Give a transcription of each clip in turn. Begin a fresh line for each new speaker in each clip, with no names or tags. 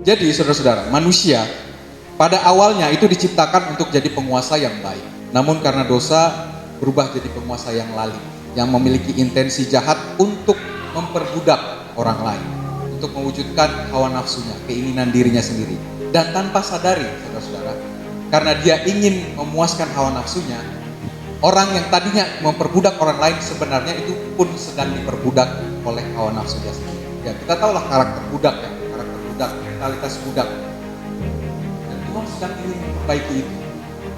Jadi saudara-saudara, manusia pada awalnya itu diciptakan untuk jadi penguasa yang baik. Namun karena dosa berubah jadi penguasa yang lalim, yang memiliki intensi jahat untuk memperbudak orang lain, untuk mewujudkan hawa nafsunya, keinginan dirinya sendiri. Dan tanpa sadari saudara-saudara, karena dia ingin memuaskan hawa nafsunya, orang yang tadinya memperbudak orang lain sebenarnya itu pun sedang diperbudak oleh hawa nafsunya sendiri. Ya, kita tahulah karakter budak ya, karakter budak, mentalitas budak. Dan Tuhan sedang ingin memperbaiki itu.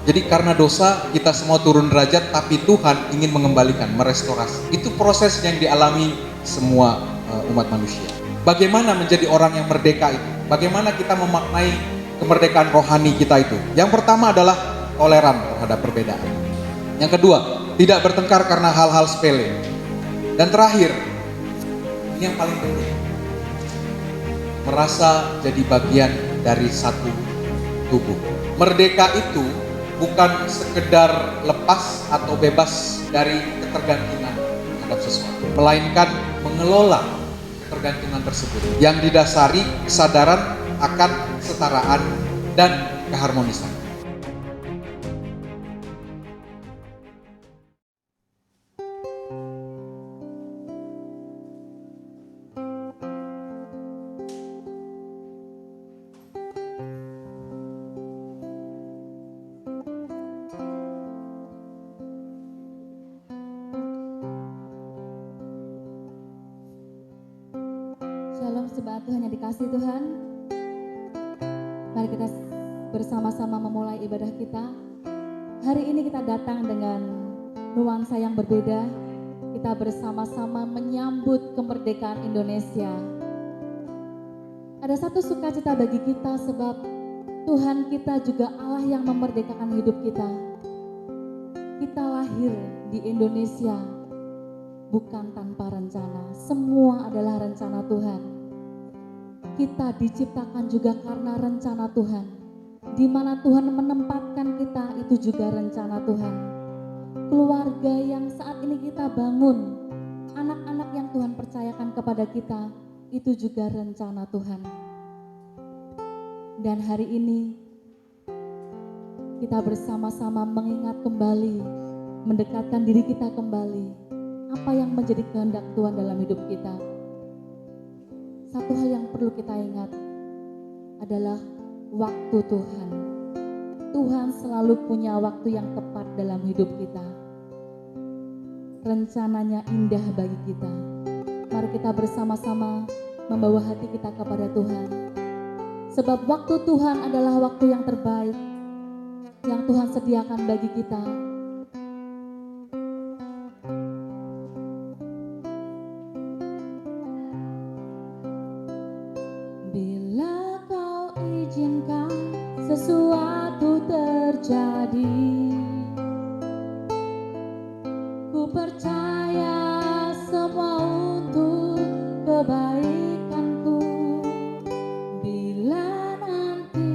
Jadi karena dosa kita semua turun derajat, tapi Tuhan ingin mengembalikan, merestorasi. Itu proses yang dialami semua umat manusia. Bagaimana menjadi orang yang merdeka itu? Bagaimana kita memaknai kemerdekaan rohani kita itu? Yang pertama adalah toleran terhadap perbedaan. Yang kedua, tidak bertengkar karena hal-hal sepele. Dan terakhir, ini yang paling penting, merasa jadi bagian dari satu tubuh. Merdeka itu bukan sekedar lepas atau bebas dari ketergantungan terhadap sesuatu, melainkan mengelola ketergantungan tersebut yang didasari kesadaran akan kesetaraan dan keharmonisan.
Shalom jemaat Tuhan yang dikasihi Tuhan. Mari kita bersama-sama memulai ibadah kita. Hari ini kita datang dengan nuansa yang berbeda. Kita bersama-sama menyambut kemerdekaan Indonesia. Ada satu sukacita bagi kita sebab Tuhan kita juga Allah yang memerdekakan hidup kita. Kita lahir di Indonesia bukan tanpa rencana. Semua adalah rencana Tuhan. Kita diciptakan juga karena rencana Tuhan. Di mana Tuhan menempatkan kita itu juga rencana Tuhan. Keluarga yang saat ini kita bangun, anak-anak yang Tuhan percayakan kepada kita, itu juga rencana Tuhan. Dan hari ini kita bersama-sama mengingat kembali, mendekatkan diri kita kembali, apa yang menjadi kehendak Tuhan dalam hidup kita. Satu hal yang perlu kita ingat adalah waktu Tuhan. Tuhan selalu punya waktu yang tepat dalam hidup kita. Rencananya indah bagi kita. Mari kita bersama-sama membawa hati kita kepada Tuhan. Sebab waktu Tuhan adalah waktu yang terbaik yang Tuhan sediakan bagi kita. Bila kau izinkan sesuatu terjadi, ku percaya semua untuk kebaikanku. Bila nanti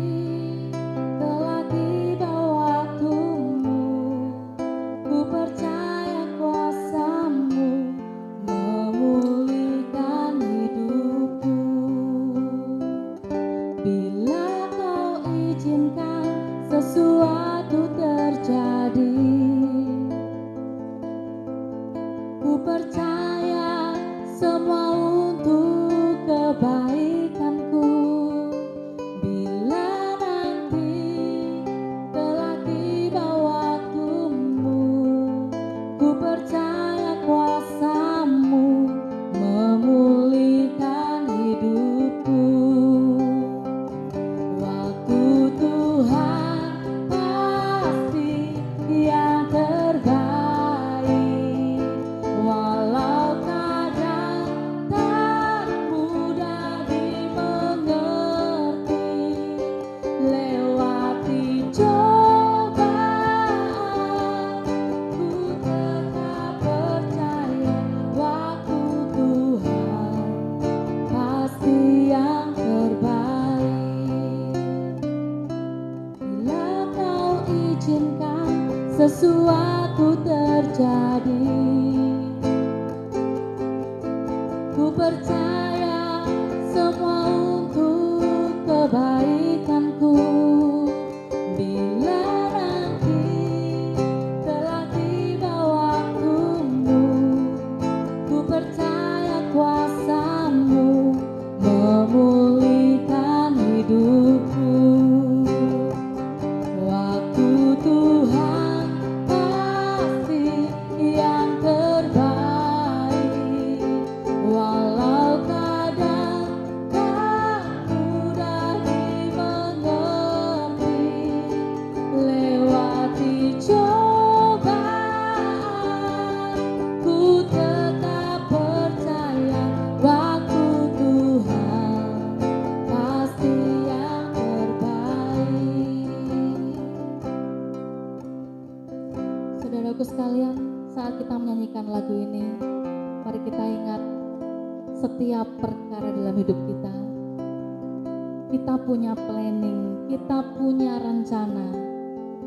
telah tiba waktumu, ku percaya kuasa-Mu memulihkan hidupku. Bila kau izinkan sesuatu terjadi, ku percaya semua untuk kebaikanku. Bila nanti telah tiba waktumu, ku percaya kuasa-Mu memulihkan hidupku. Waktu Tuhan pasti yang terbaik, walau kadang tak mudah dimengerti. Lewati cobaan, ku tetap percaya waktu Tuhan pasti yang terbaik. Bila kau izinkan sesuatu terjadi, ku percaya semua untuk kebaikanku. Bila nanti telah tiba waktumu, ku percaya kuasa-Mu memulihkan hidupku. Waktu Tuhan pasti yang terbaik, walau kadang tak mudah dimengerti. Lewati cobaan, ku tetap percaya waktu Tuhan pasti yang terbaik. Saudaraku sekalian, saat kita menyanyikan lagu ini, mari kita ingat setiap perkara dalam hidup kita. Kita punya planning, kita punya rencana,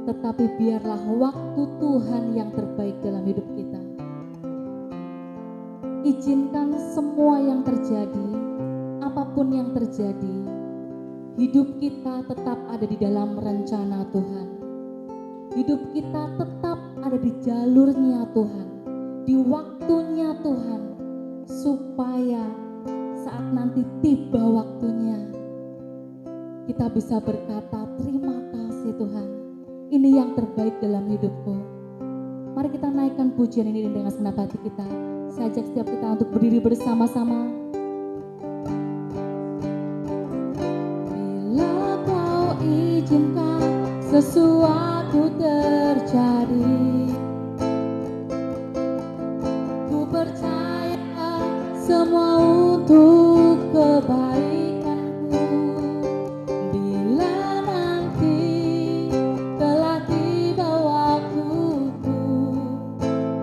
tetapi biarlah waktu Tuhan yang terbaik dalam hidup kita. Izinkan semua yang terjadi, apapun yang terjadi, hidup kita tetap ada di dalam rencana Tuhan. Hidup kita tetap ada di jalurnya Tuhan, di waktunya Tuhan, supaya saat nanti tiba waktunya, kita bisa berkata, terima kasih Tuhan, ini yang terbaik dalam hidupku. Mari kita naikkan pujian ini dengan segenap hati kita. Saya ajak setiap kita untuk berdiri bersama-sama. Bila Kau izinkan sesuatu terjadi, ku percaya semua untuk kebaikanku. Bila nanti telah tiba waktuku,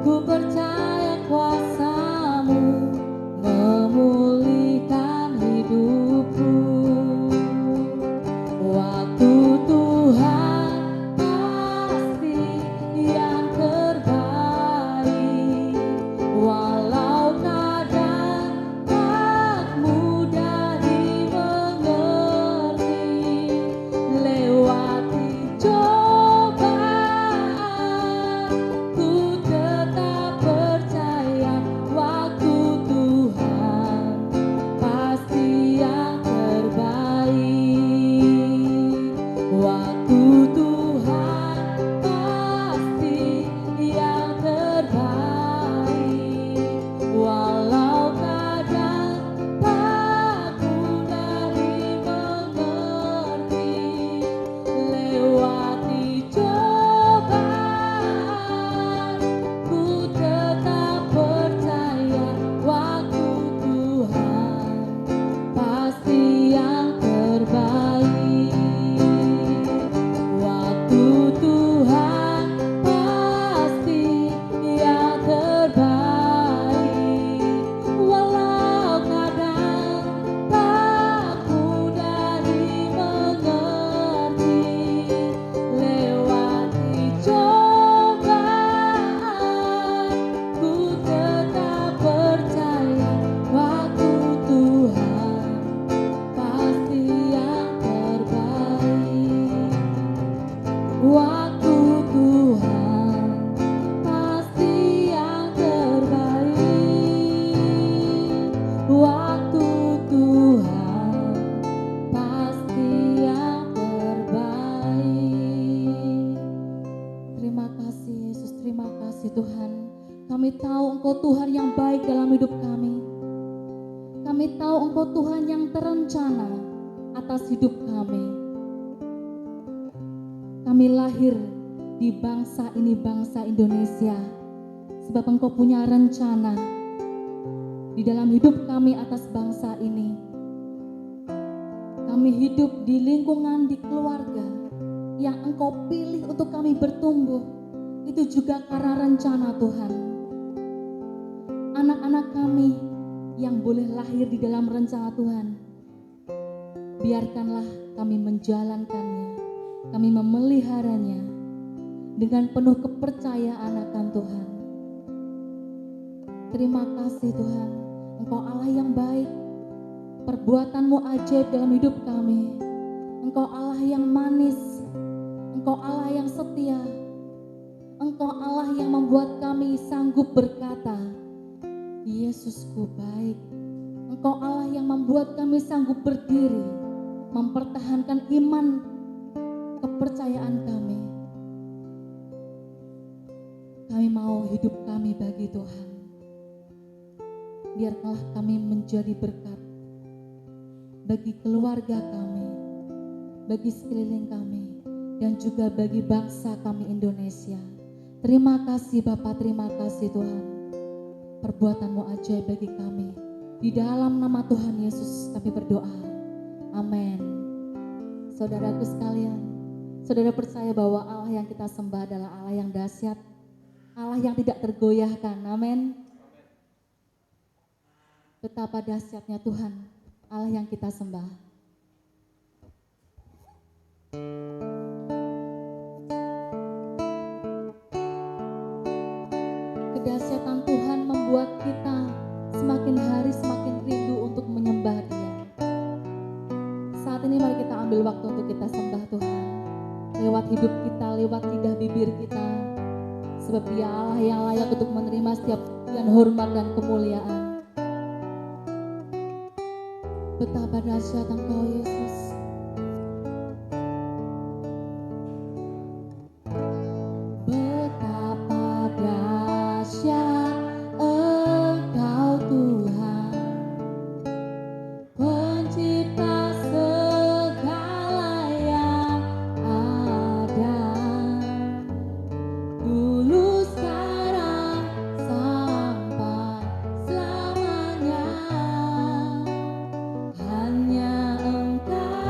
ku percaya kuasa-Mu memulihkan hidupku. Waktu Tuhan pasti yang terbaik, walau kadang tak mudah dimengerti. Lewati cobaan, ku tetap percaya waktu Tuhan pasti yang terbaik. Waktu Tuhan pasti yang terbaik, walau kadang tak mudah dimengerti. Lewati cobaan, ku tetap percaya waktu Tuhan pasti yang terbaik. Waktu Tuhan pasti yang terbaik, walau kadang tak mudah dimengerti. Lewati cobaan, ku tetap percaya waktu Tuhan pasti yang terbaik. Waktu Tuhan pasti yang terbaik. Waktu Tuhan pasti yang terbaik. Terima kasih Yesus, terima kasih Tuhan. Kami tahu Engkau Tuhan yang baik dalam hidup kami. Kami tahu Engkau Tuhan yang terencana atas hidup kami. Kami lahir di bangsa ini, bangsa Indonesia, sebab Engkau punya rencana di dalam hidup kami atas bangsa ini. Kami hidup di lingkungan, di keluarga yang Engkau pilih untuk kami bertumbuh. Itu juga karena rencana Tuhan. Anak-anak kami yang boleh lahir di dalam rencana Tuhan, biarkanlah kami menjalankannya, kami memeliharanya dengan penuh kepercayaan akan Tuhan. Terima kasih Tuhan, Engkau Allah yang baik, perbuatan-Mu ajaib dalam hidup kami. Engkau Allah yang manis, Engkau Allah yang setia, Engkau Allah yang membuat kami sanggup berkata, Yesusku baik. Engkau Allah yang membuat kami sanggup berdiri, mempertahankan iman, kepercayaan kami. Kami mau hidup kami bagi Tuhan. Biarlah kami menjadi berkat bagi keluarga kami, bagi sekeliling kami, dan juga bagi bangsa kami Indonesia. Terima kasih Bapa, terima kasih Tuhan. Perbuatan-Mu ajaib bagi kami. Di dalam nama Tuhan Yesus kami berdoa. Amin. Saudaraku sekalian, saudara percaya bahwa Allah yang kita sembah adalah Allah yang dahsyat, Allah yang tidak tergoyahkan. Amin. Betapa dahsyatnya Tuhan, Allah yang kita sembah. Kedahsyatan Tuhan membuat kita semakin hari semakin rindu untuk menyembah Dia. Saat ini mari kita ambil waktu untuk kita sembah Tuhan. Lewat hidup kita, lewat lidah bibir kita. Sebab Dia Allah yang layak untuk menerima setiap pujian, hormat dan kemuliaan. Betapa dahsyat Engkau Yesus. Betapa dahsyat Engkau Tuhan, Pencipta segala yang ada, dulu sekarang sampai selamanya. Hanya Engkau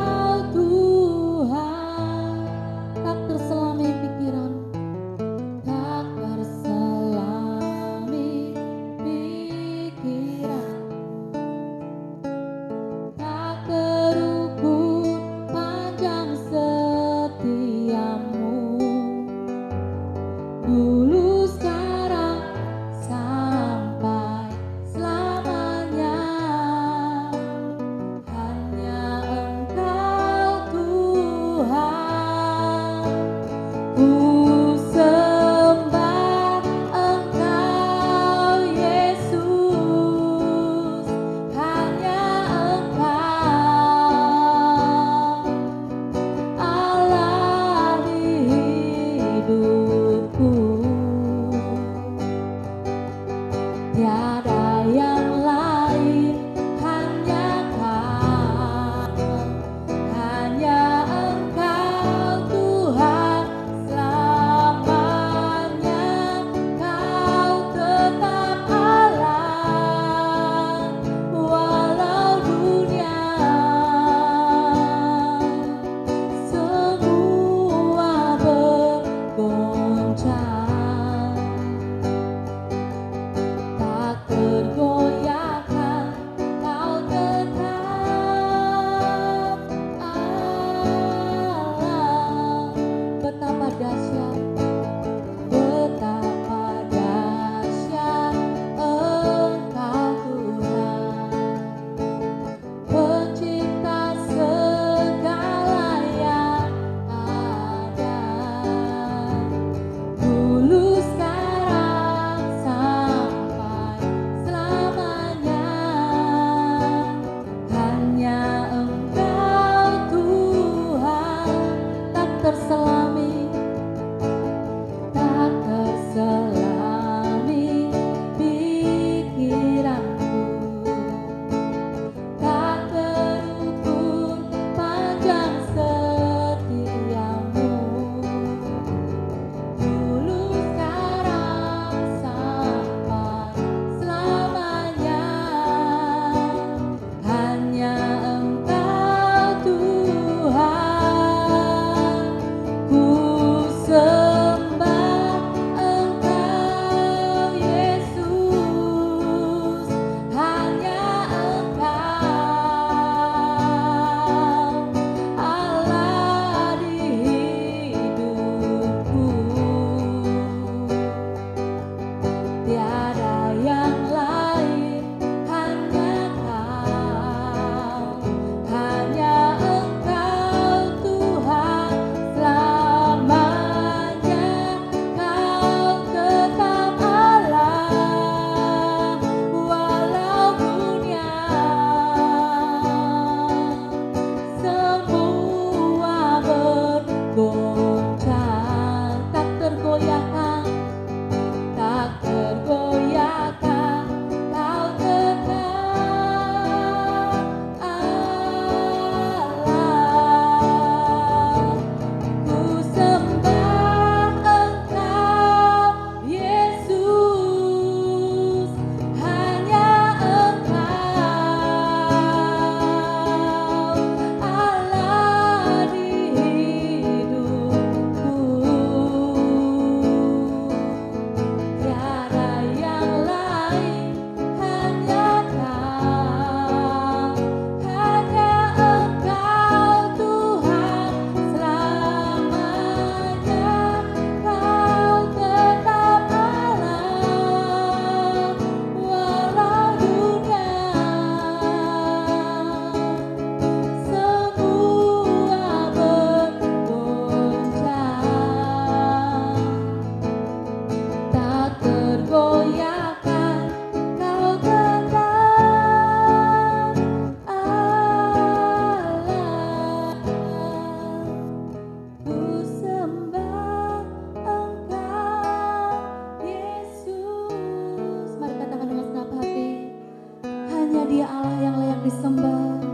Dia Allah yang layak disembah.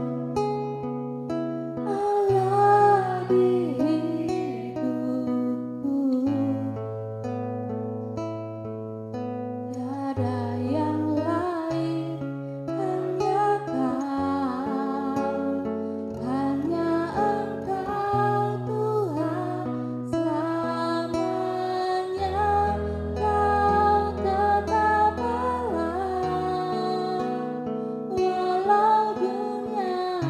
Allah di hidupku, tiada yang lain, hanya Kau, hanya Engkau Tuhan selamanya. Kau tetap Allah, walau dunia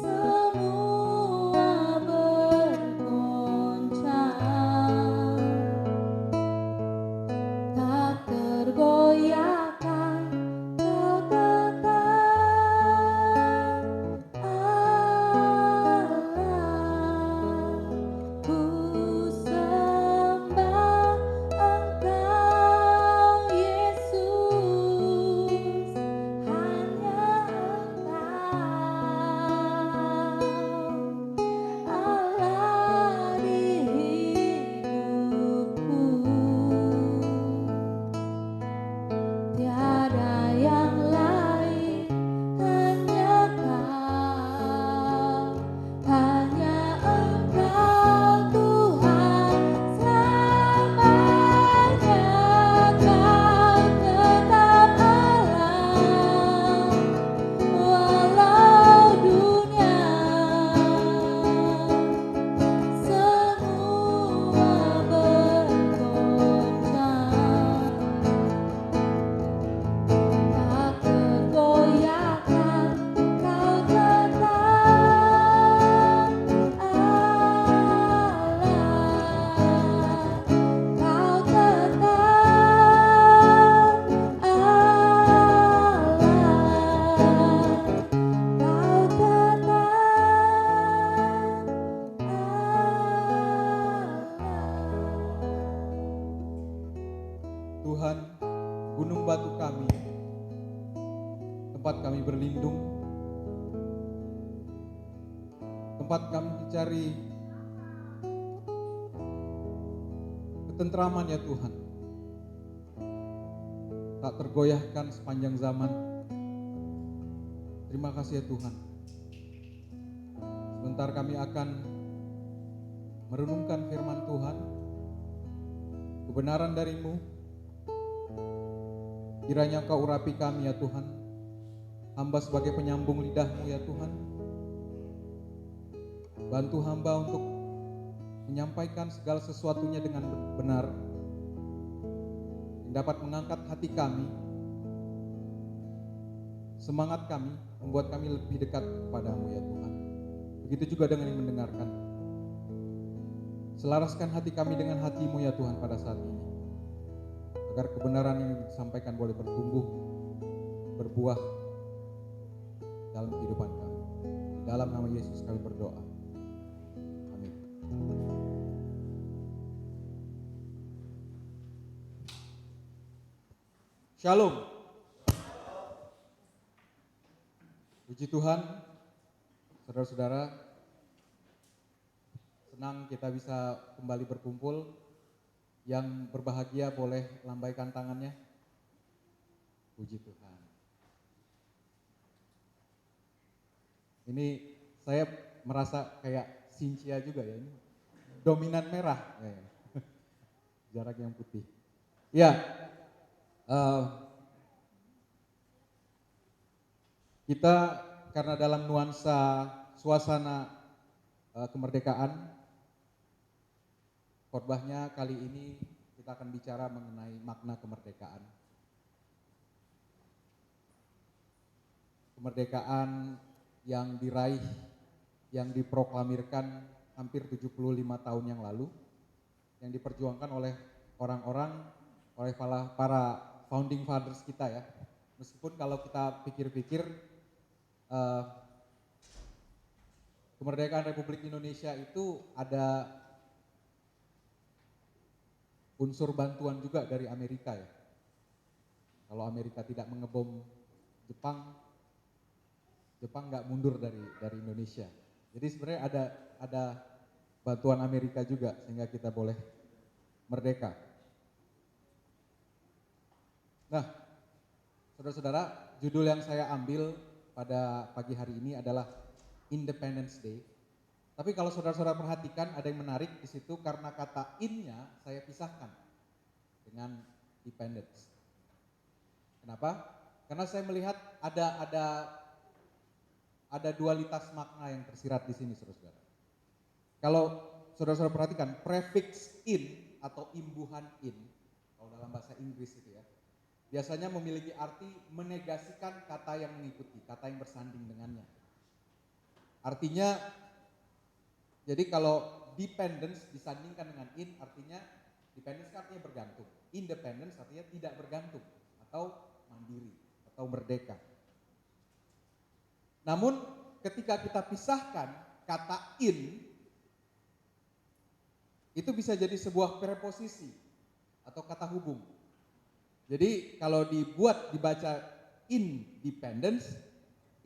semua bergoncang, tak tergoyahkan. Kau tetap Allah, ku sembah Engkau Yesus, hanya Engkau Allah di hidupku, tiada yang lain, hanya Kau, hanya Engkau Tuhan selamanya. Kau tetap Allah, walau dunia semua bergoncang, tak tergoyahkan. Kau tetap Allah, Kau tetap Allah, Kau tetap Allah.
Tuhan, gunung batu kami, tempat kami berlindung, tempat kami mencari ketentraman ya Tuhan, tak tergoyahkan sepanjang zaman. Terima kasih ya Tuhan. Sebentar kami akan merenungkan firman Tuhan, kebenaran dari-Mu. Kiranya Kau urapi kami ya Tuhan, hamba sebagai penyambung lidah-Mu ya Tuhan. Bantu hamba untuk menyampaikan segala sesuatunya dengan benar, yang dapat mengangkat hati kami, semangat kami, membuat kami lebih dekat kepadamu ya Tuhan. Begitu juga dengan yang mendengarkan. Selaraskan hati kami dengan hati-Mu ya Tuhan pada saat ini, agar kebenaran yang disampaikan boleh bertumbuh, berbuah dalam kehidupan kami. Di dalam nama Yesus kami berdoa. Amin. Shalom. Puji Tuhan, saudara-saudara, senang kita bisa kembali berkumpul. Yang berbahagia boleh lambaikan tangannya. Puji Tuhan. Ini saya merasa kayak Cynthia juga ya, ini dominan merah, jarak yang putih. Ya, kita karena dalam nuansa suasana kemerdekaan, khotbahnya kali ini kita akan bicara mengenai makna kemerdekaan. Kemerdekaan yang diraih, yang diproklamirkan hampir 75 tahun yang lalu, yang diperjuangkan oleh orang-orang, oleh para founding fathers kita ya. Meskipun kalau kita pikir-pikir, kemerdekaan Republik Indonesia itu ada unsur bantuan juga dari Amerika ya. Kalau Amerika tidak mengebom Jepang nggak mundur dari Indonesia. Jadi sebenarnya ada bantuan Amerika juga sehingga kita boleh merdeka. Nah, Saudara-saudara, judul yang saya ambil pada pagi hari ini adalah Independence Day. Tapi kalau saudara-saudara perhatikan ada yang menarik di situ karena kata in-nya saya pisahkan dengan dependence. Kenapa? Karena saya melihat ada dualitas makna yang tersirat di sini, saudara-saudara. Kalau saudara-saudara perhatikan prefix in atau imbuhan in, kalau dalam bahasa Inggris itu ya, biasanya memiliki arti menegasikan kata yang mengikuti, kata yang bersanding dengannya. Artinya, jadi kalau dependence disandingkan dengan in, artinya dependence artinya bergantung, independence artinya tidak bergantung atau mandiri atau merdeka. Namun ketika kita pisahkan kata in, itu bisa jadi sebuah preposisi atau kata hubung. Jadi kalau dibaca independence,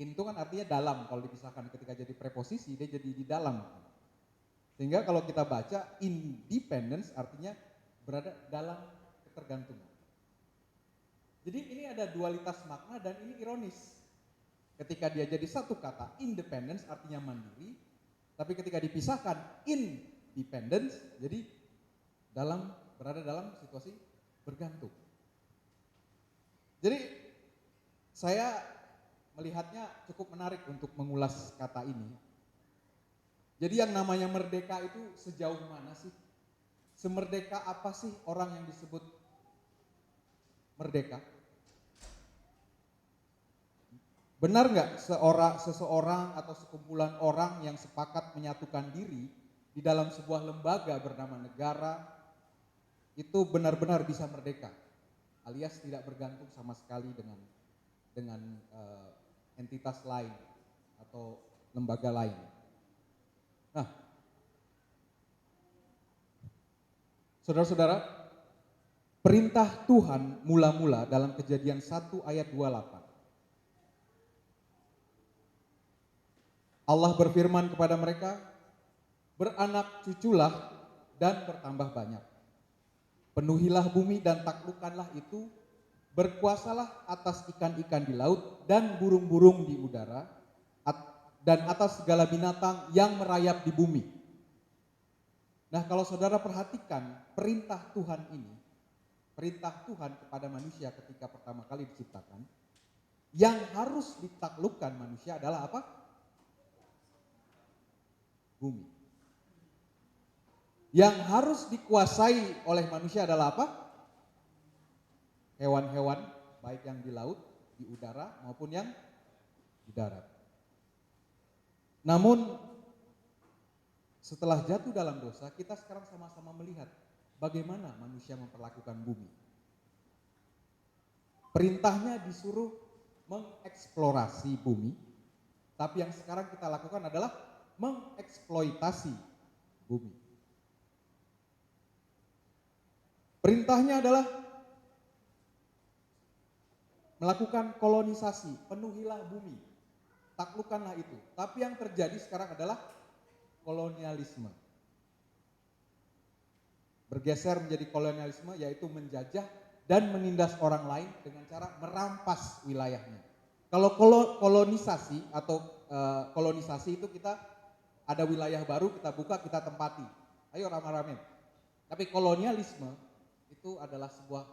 in itu kan artinya dalam, kalau dipisahkan ketika jadi preposisi dia jadi di dalam. Sehingga kalau kita baca independence artinya berada dalam ketergantungan. Jadi ini ada dualitas makna dan ini ironis. Ketika dia jadi satu kata independence artinya mandiri, tapi ketika dipisahkan independence jadi berada dalam situasi bergantung. Jadi saya melihatnya cukup menarik untuk mengulas kata ini. Jadi yang namanya merdeka itu sejauh mana sih? Semerdeka apa sih orang yang disebut merdeka? Benar nggak seseorang atau sekumpulan orang yang sepakat menyatukan diri di dalam sebuah lembaga bernama negara itu benar-benar bisa merdeka, alias tidak bergantung sama sekali dengan entitas lain atau lembaga lain. Nah, saudara-saudara, perintah Tuhan mula-mula dalam Kejadian 1 ayat 28. Allah berfirman kepada mereka, beranak cuculah dan bertambah banyak. Penuhilah bumi dan taklukkanlah itu, berkuasalah atas ikan-ikan di laut dan burung-burung di udara, dan atas segala binatang yang merayap di bumi. Nah, kalau saudara perhatikan perintah Tuhan ini, perintah Tuhan kepada manusia ketika pertama kali diciptakan, yang harus ditaklukkan manusia adalah apa? Bumi. Yang harus dikuasai oleh manusia adalah apa? Hewan-hewan, baik yang di laut, di udara, maupun yang di darat. Namun, setelah jatuh dalam dosa, kita sekarang sama-sama melihat bagaimana manusia memperlakukan bumi. Perintahnya disuruh mengeksplorasi bumi, tapi yang sekarang kita lakukan adalah mengeksploitasi bumi. Perintahnya adalah melakukan kolonisasi, penuhilah bumi, taklukkanlah itu. Tapi yang terjadi sekarang adalah kolonialisme. Bergeser menjadi kolonialisme, yaitu menjajah dan menindas orang lain dengan cara merampas wilayahnya. Kalau kolonisasi atau kolonisasi itu kita ada wilayah baru, kita buka, kita tempati. Ayo rame-rame. Tapi kolonialisme itu adalah sebuah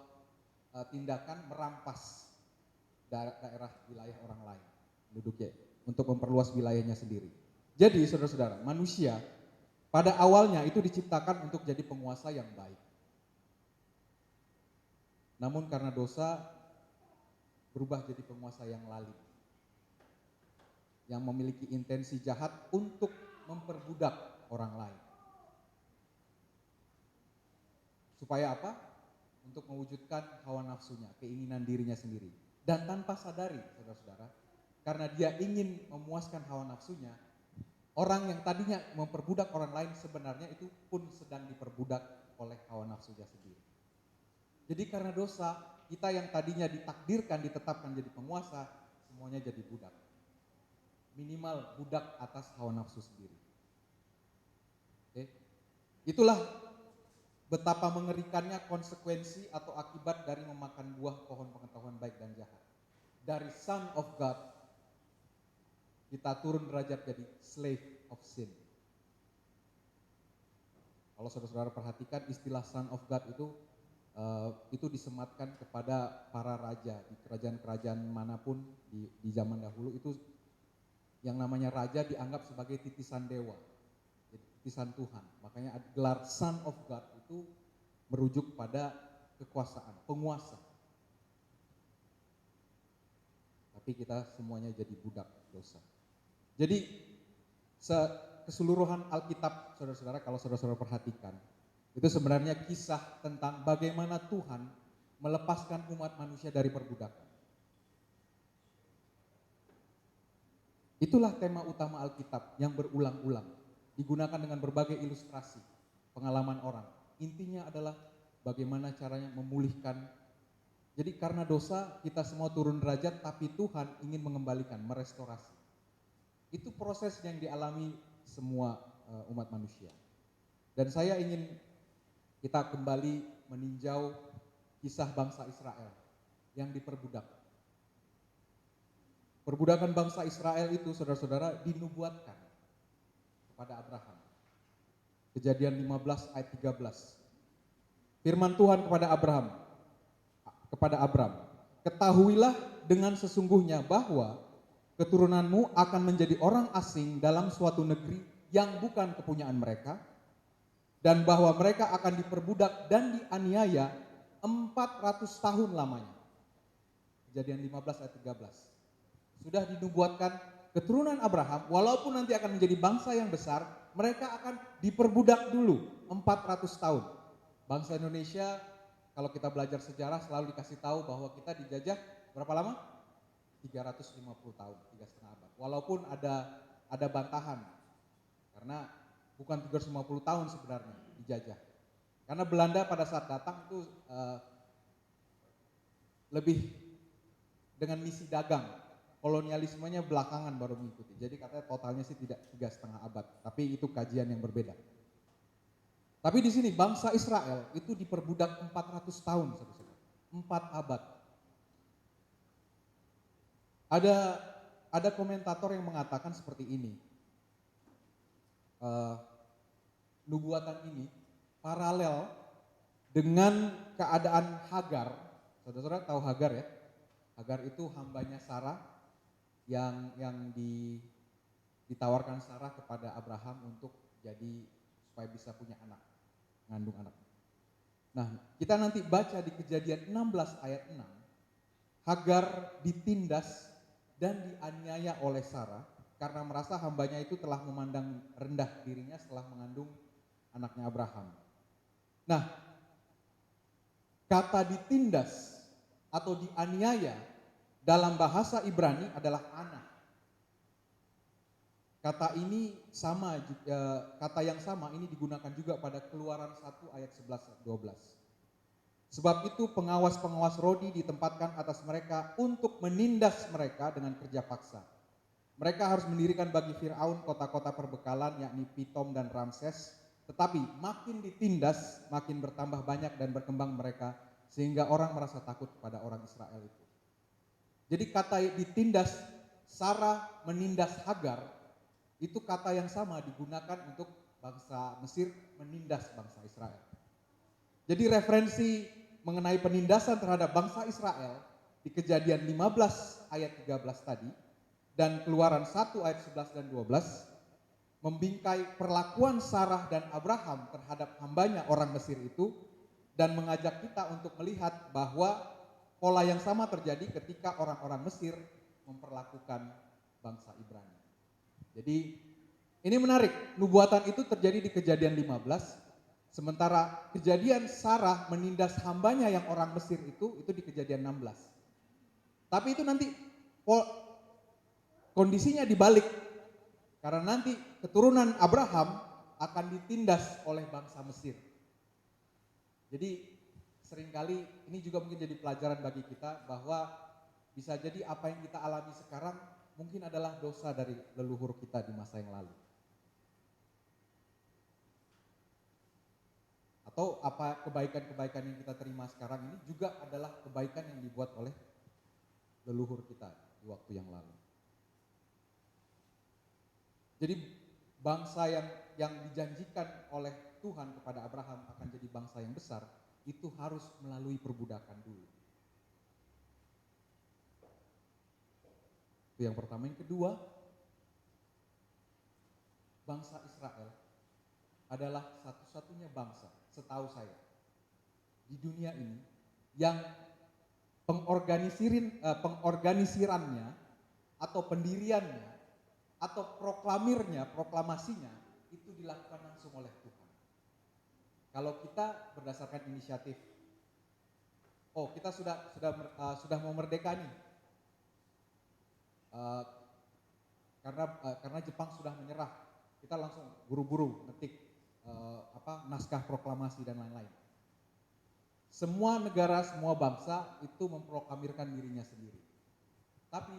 tindakan merampas daerah wilayah orang lain, penduduknya, untuk memperluas wilayahnya sendiri. Jadi saudara-saudara, manusia pada awalnya itu diciptakan untuk jadi penguasa yang baik. Namun karena dosa berubah jadi penguasa yang lalim, yang memiliki intensi jahat untuk memperbudak orang lain. Supaya apa? Untuk mewujudkan hawa nafsunya, keinginan dirinya sendiri. Dan tanpa sadari, saudara-saudara, karena dia ingin memuaskan hawa nafsunya, orang yang tadinya memperbudak orang lain sebenarnya itu pun sedang diperbudak oleh hawa nafsunya sendiri. Jadi karena dosa, kita yang tadinya ditakdirkan, ditetapkan jadi penguasa, semuanya jadi budak. Minimal budak atas hawa nafsu sendiri. Oke. Itulah betapa mengerikannya konsekuensi atau akibat dari memakan buah pohon pengetahuan baik dan jahat. dari Son of God, kita turun derajat jadi slave of sin. Kalau saudara-saudara perhatikan istilah Son of God itu disematkan kepada para raja di kerajaan-kerajaan manapun di zaman dahulu. Itu yang namanya raja dianggap sebagai titisan dewa, titisan Tuhan. Makanya gelar Son of God itu merujuk pada kekuasaan, penguasa. Tapi kita semuanya jadi budak dosa. Jadi keseluruhan Alkitab, saudara-saudara, kalau saudara-saudara perhatikan, itu sebenarnya kisah tentang bagaimana Tuhan melepaskan umat manusia dari perbudakan. Itulah tema utama Alkitab yang berulang-ulang, digunakan dengan berbagai ilustrasi, pengalaman orang. Intinya adalah bagaimana caranya memulihkan. Jadi karena dosa kita semua turun derajat, tapi Tuhan ingin mengembalikan, merestorasi. Itu proses yang dialami semua umat manusia. Dan saya ingin kita kembali meninjau kisah bangsa Israel yang diperbudak. Perbudakan bangsa Israel itu, saudara-saudara, dinubuatkan kepada Abraham. Kejadian 15 ayat 13. Firman Tuhan kepada Abram, ketahuilah dengan sesungguhnya bahwa keturunanmu akan menjadi orang asing dalam suatu negeri yang bukan kepunyaan mereka, dan bahwa mereka akan diperbudak dan dianiaya 400 tahun lamanya. Kejadian 15 ayat 13. Sudah dinubuatkan keturunan Abraham, walaupun nanti akan menjadi bangsa yang besar, mereka akan diperbudak dulu 400 tahun. Bangsa Indonesia, kalau kita belajar sejarah selalu dikasih tahu bahwa kita dijajah berapa lama? 350 tahun, 3,5 abad. Walaupun ada bantahan, karena bukan 350 tahun sebenarnya dijajah. Karena Belanda pada saat datang itu lebih dengan misi dagang, kolonialismenya belakangan baru mengikuti. Jadi katanya totalnya sih tidak 3,5 abad, tapi itu kajian yang berbeda. Tapi di sini bangsa Israel itu diperbudak 400 tahun, saudara-saudara. 4 abad. Ada komentator yang mengatakan seperti ini. Nubuatan ini paralel dengan keadaan Hagar. Saudara-saudara tahu Hagar ya? Hagar itu hambanya Sarah yang ditawarkan Sarah kepada Abraham untuk jadi supaya bisa punya anak, mengandung anak. Nah, kita nanti baca di Kejadian 16 ayat 6, Hagar ditindas dan dianiaya oleh Sarah karena merasa hambanya itu telah memandang rendah dirinya setelah mengandung anaknya Abraham. Nah, kata ditindas atau dianiaya dalam bahasa Ibrani adalah anak. Kata yang sama ini digunakan juga pada Keluaran 1 ayat 11-12. Sebab itu pengawas-pengawas Rodi ditempatkan atas mereka untuk menindas mereka dengan kerja paksa. Mereka harus mendirikan bagi Firaun kota-kota perbekalan yakni Pitom dan Ramses. Tetapi makin ditindas, makin bertambah banyak dan berkembang mereka sehingga orang merasa takut kepada orang Israel itu. Jadi kata ditindas, Sarah menindas Hagar, itu kata yang sama digunakan untuk bangsa Mesir menindas bangsa Israel. Jadi referensi mengenai penindasan terhadap bangsa Israel di Kejadian 15 ayat 13 tadi dan Keluaran 1 ayat 11 dan 12 membingkai perlakuan Sarah dan Abraham terhadap hambanya orang Mesir itu dan mengajak kita untuk melihat bahwa pola yang sama terjadi ketika orang-orang Mesir memperlakukan bangsa Ibrani. Jadi ini menarik, nubuatan itu terjadi di Kejadian 15. Sementara kejadian Sarah menindas hambanya yang orang Mesir itu di Kejadian 16. Tapi itu nanti kondisinya dibalik. Karena nanti keturunan Abraham akan ditindas oleh bangsa Mesir. Jadi seringkali ini juga mungkin jadi pelajaran bagi kita bahwa bisa jadi apa yang kita alami sekarang mungkin adalah dosa dari leluhur kita di masa yang lalu. Atau apa kebaikan-kebaikan yang kita terima sekarang ini juga adalah kebaikan yang dibuat oleh leluhur kita di waktu yang lalu. Jadi bangsa yang dijanjikan oleh Tuhan kepada Abraham akan jadi bangsa yang besar, itu harus melalui perbudakan dulu. Itu yang pertama. Yang kedua, bangsa Israel adalah satu-satunya bangsa, setahu saya, di dunia ini yang pengorganisirannya atau pendiriannya atau proklamasinya itu dilakukan langsung oleh Tuhan. Kalau kita berdasarkan inisiatif, kita sudah mau merdeka nih, karena Jepang sudah menyerah, kita langsung buru-buru ngetik naskah proklamasi dan lain-lain. Semua negara, semua bangsa itu memproklamirkan dirinya sendiri. Tapi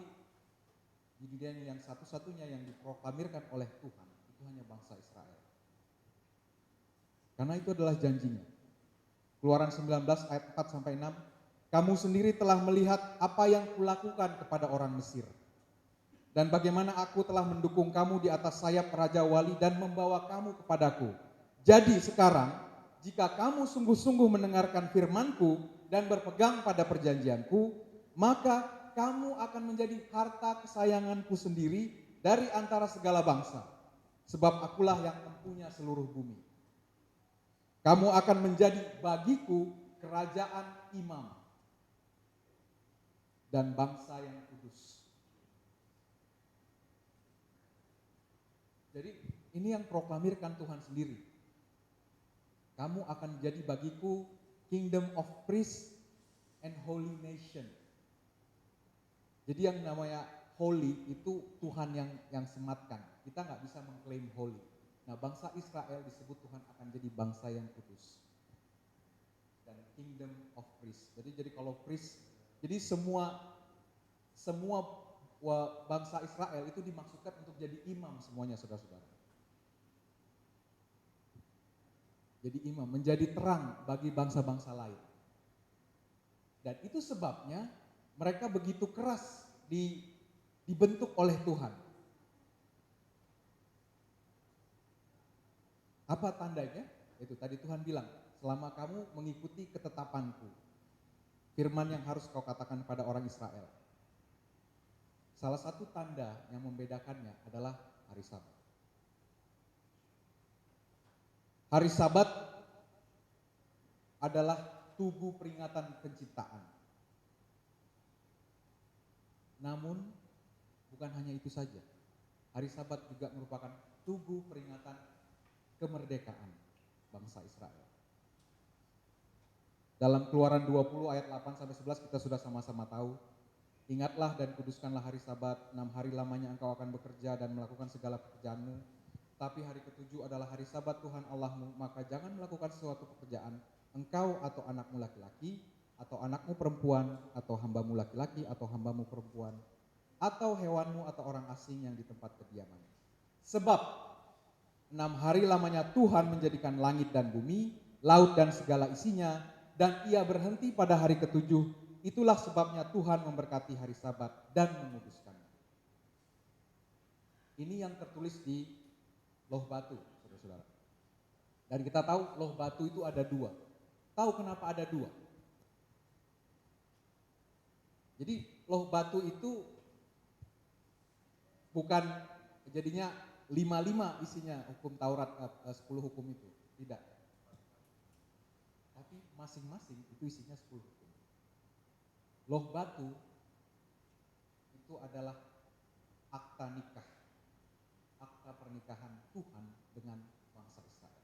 di dunia ini yang satu-satunya yang diproklamirkan oleh Tuhan itu hanya bangsa Israel. Karena itu adalah janjinya. Keluaran 19 ayat 4 sampai 6, kamu sendiri telah melihat apa yang kulakukan kepada orang Mesir, dan bagaimana aku telah mendukung kamu di atas sayap Raja Wali dan membawa kamu kepadaku. Jadi sekarang, jika kamu sungguh-sungguh mendengarkan firman-Ku dan berpegang pada perjanjian-Ku, maka kamu akan menjadi harta kesayangan-Ku sendiri dari antara segala bangsa, sebab akulah yang mempunyai seluruh bumi. Kamu akan menjadi bagiku kerajaan imam dan bangsa yang kudus. Jadi ini yang proklamirkan Tuhan sendiri. Kamu akan menjadi bagiku kingdom of priests and holy nation. Jadi yang namanya holy itu Tuhan yang sematkan. Kita nggak bisa mengklaim holy. Nah, bangsa Israel disebut Tuhan akan jadi bangsa yang kudus. Dan kingdom of priests. Jadi kalau priest, jadi semua bangsa Israel itu dimaksudkan untuk jadi imam semuanya, saudara-saudara. Jadi imam, menjadi terang bagi bangsa-bangsa lain. Dan itu sebabnya mereka begitu keras dibentuk oleh Tuhan. Apa tandanya? Itu tadi Tuhan bilang, selama kamu mengikuti ketetapan-Ku, firman yang harus kau katakan pada orang Israel. Salah satu tanda yang membedakannya adalah hari Sabat. Hari Sabat adalah tugu peringatan penciptaan. Namun bukan hanya itu saja. Hari Sabat juga merupakan tugu peringatan kemerdekaan bangsa Israel. Dalam Keluaran 20 ayat 8 sampai 11 kita sudah sama-sama tahu. Ingatlah dan kuduskanlah hari Sabat, 6 hari lamanya engkau akan bekerja dan melakukan segala pekerjaanmu. Tapi hari ketujuh adalah hari Sabat Tuhan Allahmu, maka jangan melakukan sesuatu pekerjaan, engkau atau anakmu laki-laki, atau anakmu perempuan, atau hambamu laki-laki, atau hambamu perempuan, atau hewanmu atau orang asing yang di tempat kediaman. Sebab 6 hari lamanya Tuhan menjadikan langit dan bumi, laut dan segala isinya, dan ia berhenti pada hari ketujuh. Itulah sebabnya Tuhan memberkati hari Sabat dan menguduskannya. Ini yang tertulis di Loh Batu, saudara-saudara. Dan kita tahu loh batu itu ada 2. Tahu kenapa ada 2? Jadi loh batu itu bukan jadinya 5 isinya hukum Taurat, 10 hukum itu. Tidak. Tapi masing-masing itu isinya 10 hukum. Loh batu itu adalah akta nikah. Akta pernikahan Tuhan dengan bangsa Israel.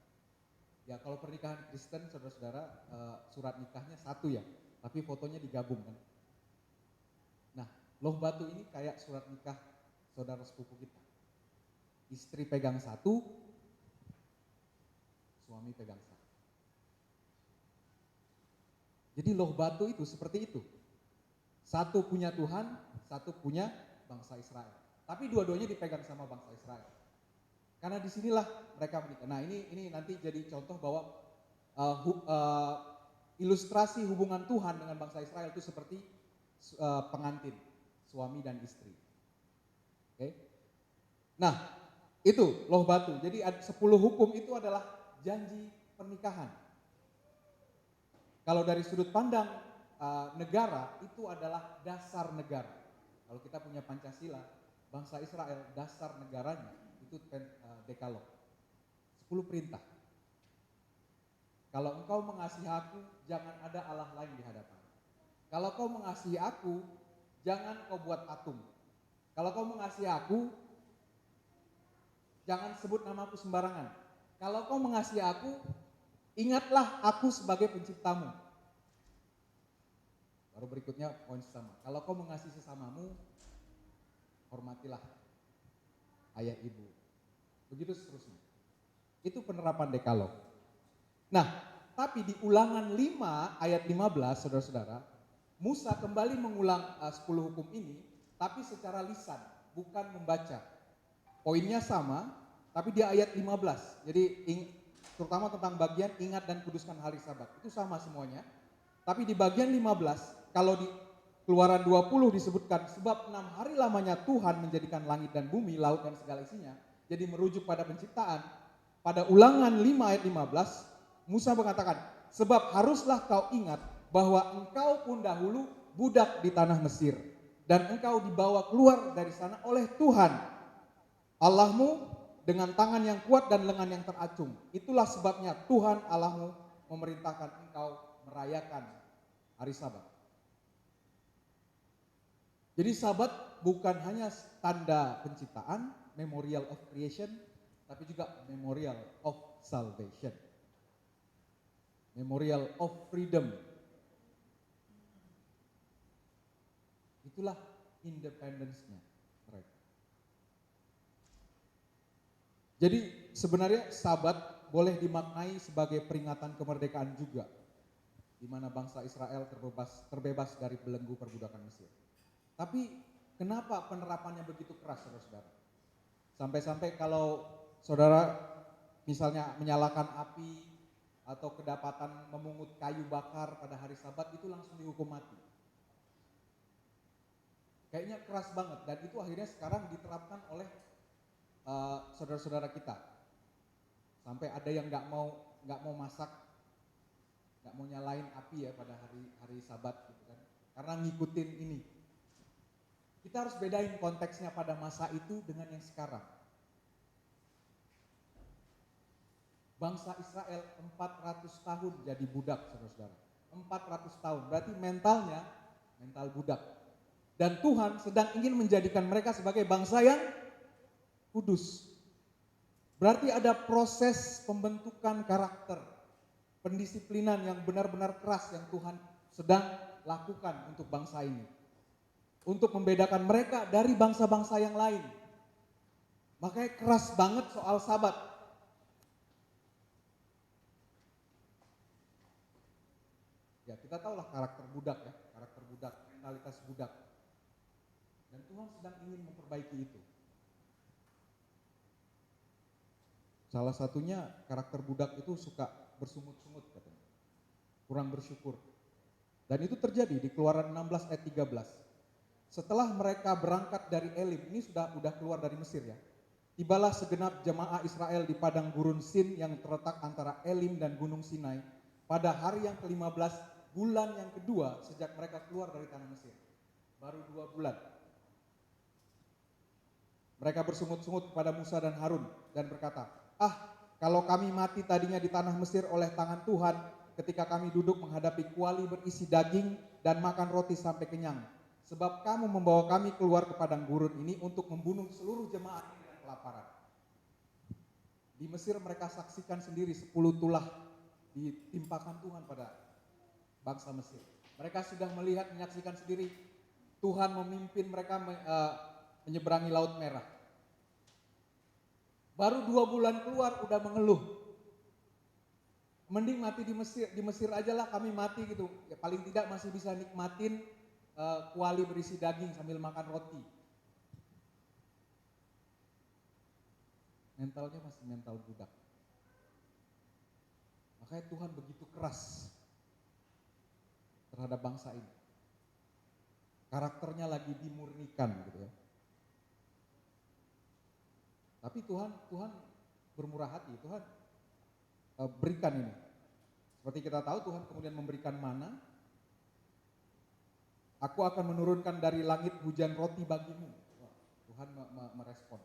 Ya kalau pernikahan Kristen, saudara-saudara, surat nikahnya satu ya, tapi fotonya digabung kan. Nah, loh batu ini kayak surat nikah saudara sepupu kita. Istri pegang satu, suami pegang satu. Jadi loh batu itu seperti itu. Satu punya Tuhan, satu punya bangsa Israel. Tapi dua-duanya dipegang sama bangsa Israel. Karena disinilah mereka menikah. Nah ini nanti jadi contoh bahwa ilustrasi hubungan Tuhan dengan bangsa Israel itu seperti pengantin. suami dan istri. Oke? Nah, itu loh batu. Jadi 10 hukum itu adalah janji pernikahan. Kalau dari sudut pandang negara, itu adalah dasar negara. Kalau kita punya Pancasila, bangsa Israel, dasar negaranya itu Dekalog. 10 perintah. Kalau engkau mengasihi aku, jangan ada Allah lain di hadapan. Kalau kau mengasihi aku, jangan kau buat patung. Kalau kau mengasihi aku, jangan sebut namaku sembarangan. Kalau kau mengasihi aku, ingatlah aku sebagai penciptamu. Baru berikutnya poin sesama. Kalau kau mengasihi sesamamu, hormatilah ayah ibu. Begitu seterusnya. Itu penerapan Dekalog. Nah, tapi di Ulangan 5 ayat 15, saudara-saudara, Musa kembali mengulang 10 hukum ini, tapi secara lisan, bukan membaca. Poinnya sama, tapi di ayat 15. Jadi terutama tentang bagian ingat dan kuduskan hari Sabat. Itu sama semuanya. Tapi di bagian 15, kalau di Keluaran 20 disebutkan, sebab 6 hari lamanya Tuhan menjadikan langit dan bumi, laut dan segala isinya. Jadi merujuk pada penciptaan. Pada Ulangan 5 ayat 15, Musa mengatakan, sebab haruslah kau ingat bahwa engkau pun dahulu budak di tanah Mesir. Dan engkau dibawa keluar dari sana oleh Tuhan Allahmu dengan tangan yang kuat dan lengan yang teracung. Itulah sebabnya Tuhan Allahmu memerintahkan engkau merayakan hari Sabat. Jadi Sabat bukan hanya tanda penciptaan, memorial of creation, tapi juga memorial of salvation. Memorial of freedom. Itulah independence-nya mereka. Jadi sebenarnya Sabat boleh dimaknai sebagai peringatan kemerdekaan juga, di mana bangsa Israel terbebas dari belenggu perbudakan Mesir. Tapi kenapa penerapannya begitu keras, saudara-saudara? Sampai-sampai kalau saudara misalnya menyalakan api atau kedapatan memungut kayu bakar pada hari Sabat, itu langsung dihukum mati. Kayaknya keras banget, dan itu akhirnya sekarang diterapkan oleh saudara-saudara kita. Sampai ada yang nggak mau masak, nggak mau nyalain api ya pada hari Sabat gitu kan, karena ngikutin ini. Kita harus bedain konteksnya pada masa itu dengan yang sekarang. Bangsa Israel 400 tahun jadi budak, saudara-saudara. 400 tahun, berarti mentalnya mental budak. Dan Tuhan sedang ingin menjadikan mereka sebagai bangsa yang kudus. Berarti ada proses pembentukan karakter, pendisiplinan yang benar-benar keras yang Tuhan sedang lakukan untuk bangsa ini. Untuk membedakan mereka dari bangsa-bangsa yang lain. Makanya keras banget soal Sabat. Ya, kita tahulah karakter budak ya, mentalitas budak. Dan Tuhan sedang ingin memperbaiki itu. Salah satunya karakter budak itu suka bersungut-sungut katanya. Kurang bersyukur. Dan itu terjadi di Keluaran 16 ayat 13. Setelah mereka berangkat dari Elim, ini sudah keluar dari Mesir ya. Tibalah segenap jemaah Israel di padang gurun Sin yang terletak antara Elim dan Gunung Sinai pada hari yang ke-15 bulan yang kedua sejak mereka keluar dari tanah Mesir. Baru 2 bulan. Mereka bersungut-sungut kepada Musa dan Harun dan berkata, kalau kami mati tadinya di tanah Mesir oleh tangan Tuhan ketika kami duduk menghadapi kuali berisi daging dan makan roti sampai kenyang. Sebab kamu membawa kami keluar ke padang gurun ini untuk membunuh seluruh jemaat ini dengan kelaparan. Di Mesir mereka saksikan sendiri 10 tulah ditimpakan Tuhan pada bangsa Mesir. Mereka sudah menyaksikan sendiri Tuhan memimpin mereka menyeberangi Laut Merah. Baru 2 bulan keluar udah mengeluh. Mending mati di Mesir aja lah, kami mati gitu. Ya, paling tidak masih bisa nikmatin kuali berisi daging sambil makan roti. Mentalnya masih mental budak. Makanya Tuhan begitu keras terhadap bangsa ini. karakternya lagi dimurnikan gitu ya. Tapi Tuhan bermurah hati, Tuhan berikan ini. Seperti kita tahu Tuhan kemudian memberikan mana. Aku akan menurunkan dari langit hujan roti bagimu. Wah, Tuhan merespon.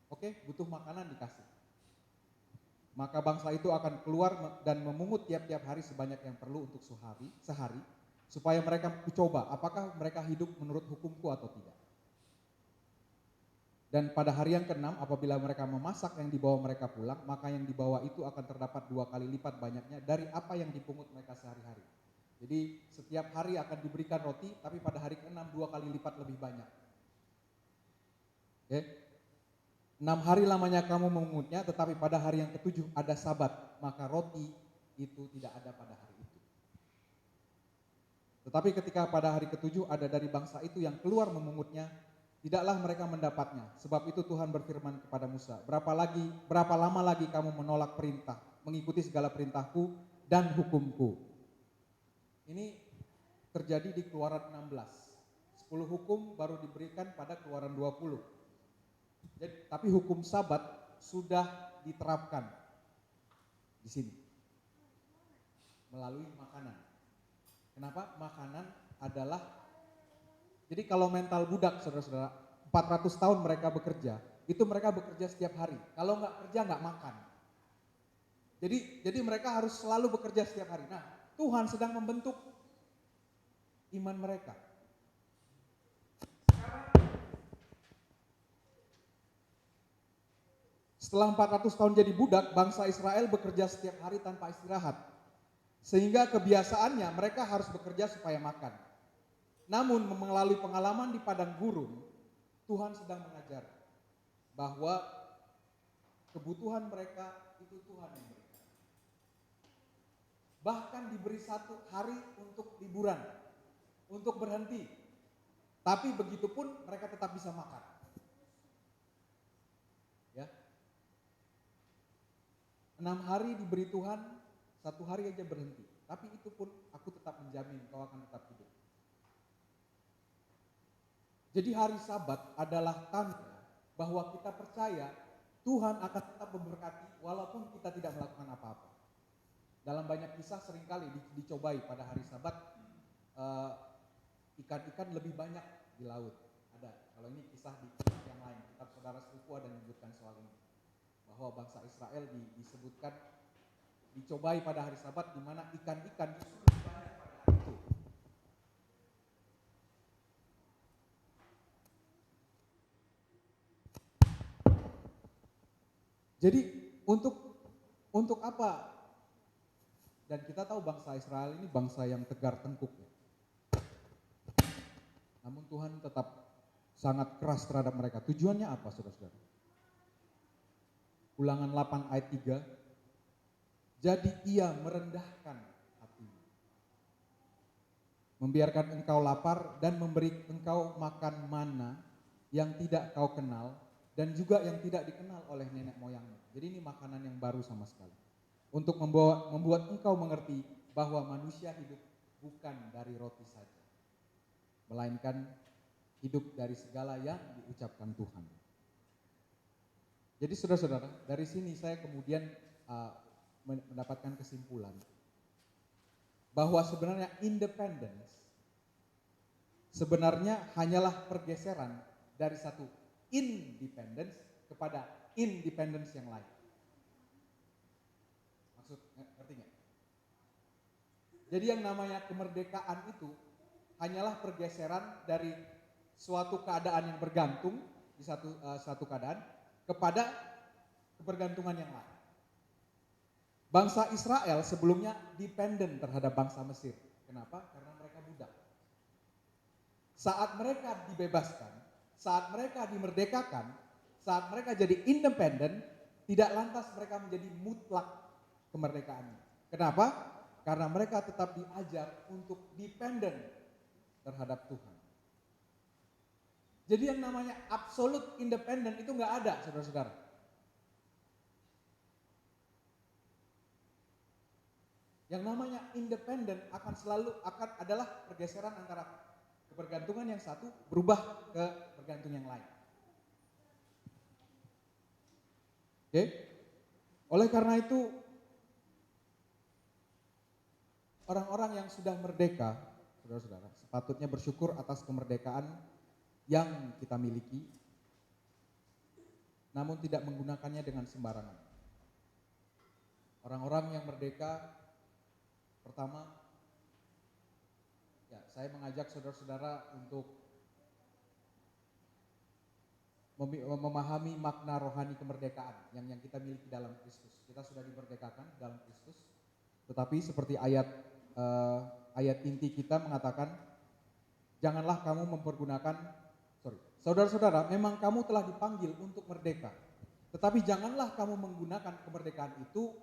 Oke, butuh makanan dikasih. Maka bangsa itu akan keluar dan memungut tiap-tiap hari sebanyak yang perlu untuk sehari, supaya mereka mencoba apakah mereka hidup menurut hukumku atau tidak. Dan pada hari yang ke-6 apabila mereka memasak yang dibawa mereka pulang, maka yang dibawa itu akan terdapat 2 kali lipat banyaknya dari apa yang dipungut mereka sehari-hari. Jadi setiap hari akan diberikan roti, tapi pada hari ke-6 2 kali lipat lebih banyak. Oke. 6 hari lamanya kamu memungutnya, tetapi pada hari yang ke-7 ada Sabat, maka roti itu tidak ada pada hari itu. Tetapi ketika pada hari ke-7 ada dari bangsa itu yang keluar memungutnya, tidaklah mereka mendapatnya. Sebab itu Tuhan berfirman kepada Musa, berapa lama lagi kamu menolak perintah, mengikuti segala perintahku dan hukumku. Ini terjadi di Keluaran 16. 10 hukum baru diberikan pada Keluaran 20. Jadi, tapi hukum Sabat sudah diterapkan di sini melalui makanan. Kenapa? Makanan adalah, jadi kalau mental budak saudara-saudara, 400 tahun mereka bekerja, itu mereka bekerja setiap hari. Kalau nggak kerja nggak makan. Jadi mereka harus selalu bekerja setiap hari. Nah, Tuhan sedang membentuk iman mereka. Setelah 400 tahun jadi budak, bangsa Israel bekerja setiap hari tanpa istirahat. Sehingga kebiasaannya mereka harus bekerja supaya makan. Namun melalui pengalaman di padang gurun, Tuhan sedang mengajar bahwa kebutuhan mereka itu Tuhan yang berikan. Bahkan diberi 1 hari untuk liburan, untuk berhenti. Tapi begitupun mereka tetap bisa makan. Ya. 6 hari diberi Tuhan, 1 hari aja berhenti. Tapi itu pun aku tetap menjamin kau akan tetap hidup. Jadi hari Sabat adalah tanda bahwa kita percaya Tuhan akan tetap memberkati walaupun kita tidak melakukan apa-apa. Dalam banyak kisah seringkali dicobai pada hari Sabat, ikan-ikan lebih banyak di laut. Ada. Kalau ini kisah di kitab yang lain, kitab Saudara Serupu ada menyebutkan soal ini. Bahwa bangsa Israel disebutkan dicobai pada hari Sabat di mana ikan-ikan justru lebih banyak pada hari itu. Jadi untuk apa? Dan kita tahu bangsa Israel ini bangsa yang tegar tengkuk. Namun Tuhan tetap sangat keras terhadap mereka. Tujuannya apa, saudara-saudara? Ulangan 8 ayat 3. Jadi ia merendahkan hatimu, membiarkan engkau lapar dan memberi engkau makan mana yang tidak kau kenal dan juga yang tidak dikenal oleh nenek moyangmu. Jadi ini makanan yang baru sama sekali. Untuk membuat engkau mengerti bahwa manusia hidup bukan dari roti saja, melainkan hidup dari segala yang diucapkan Tuhan. Jadi saudara-saudara, dari sini saya kemudian mendapatkan kesimpulan bahwa sebenarnya independence sebenarnya hanyalah pergeseran dari satu independence kepada independence yang lain. Maksud ngerti nggak? Jadi yang namanya kemerdekaan itu hanyalah pergeseran dari suatu keadaan yang bergantung di satu keadaan kepada kebergantungan yang lain. Bangsa Israel sebelumnya dependen terhadap bangsa Mesir. Kenapa? Karena mereka budak. Saat mereka dibebaskan, saat mereka dimerdekakan, saat mereka jadi independen, tidak lantas mereka menjadi mutlak kemerdekaannya. Kenapa? Karena mereka tetap diajar untuk dependen terhadap Tuhan. Jadi yang namanya absolute independent itu nggak ada, saudara-saudara. Yang namanya independen adalah pergeseran antara kebergantungan yang satu berubah ke bergantung yang lain. Oke? Oleh karena itu, orang-orang yang sudah merdeka, saudara-saudara, sepatutnya bersyukur atas kemerdekaan yang kita miliki, namun tidak menggunakannya dengan sembarangan. Orang-orang yang merdeka, pertama, ya, saya mengajak saudara-saudara untuk memahami makna rohani kemerdekaan yang kita miliki dalam Kristus. Kita sudah dimerdekakan dalam Kristus, tetapi seperti ayat inti kita mengatakan, janganlah kamu saudara-saudara, memang kamu telah dipanggil untuk merdeka, tetapi janganlah kamu menggunakan kemerdekaan itu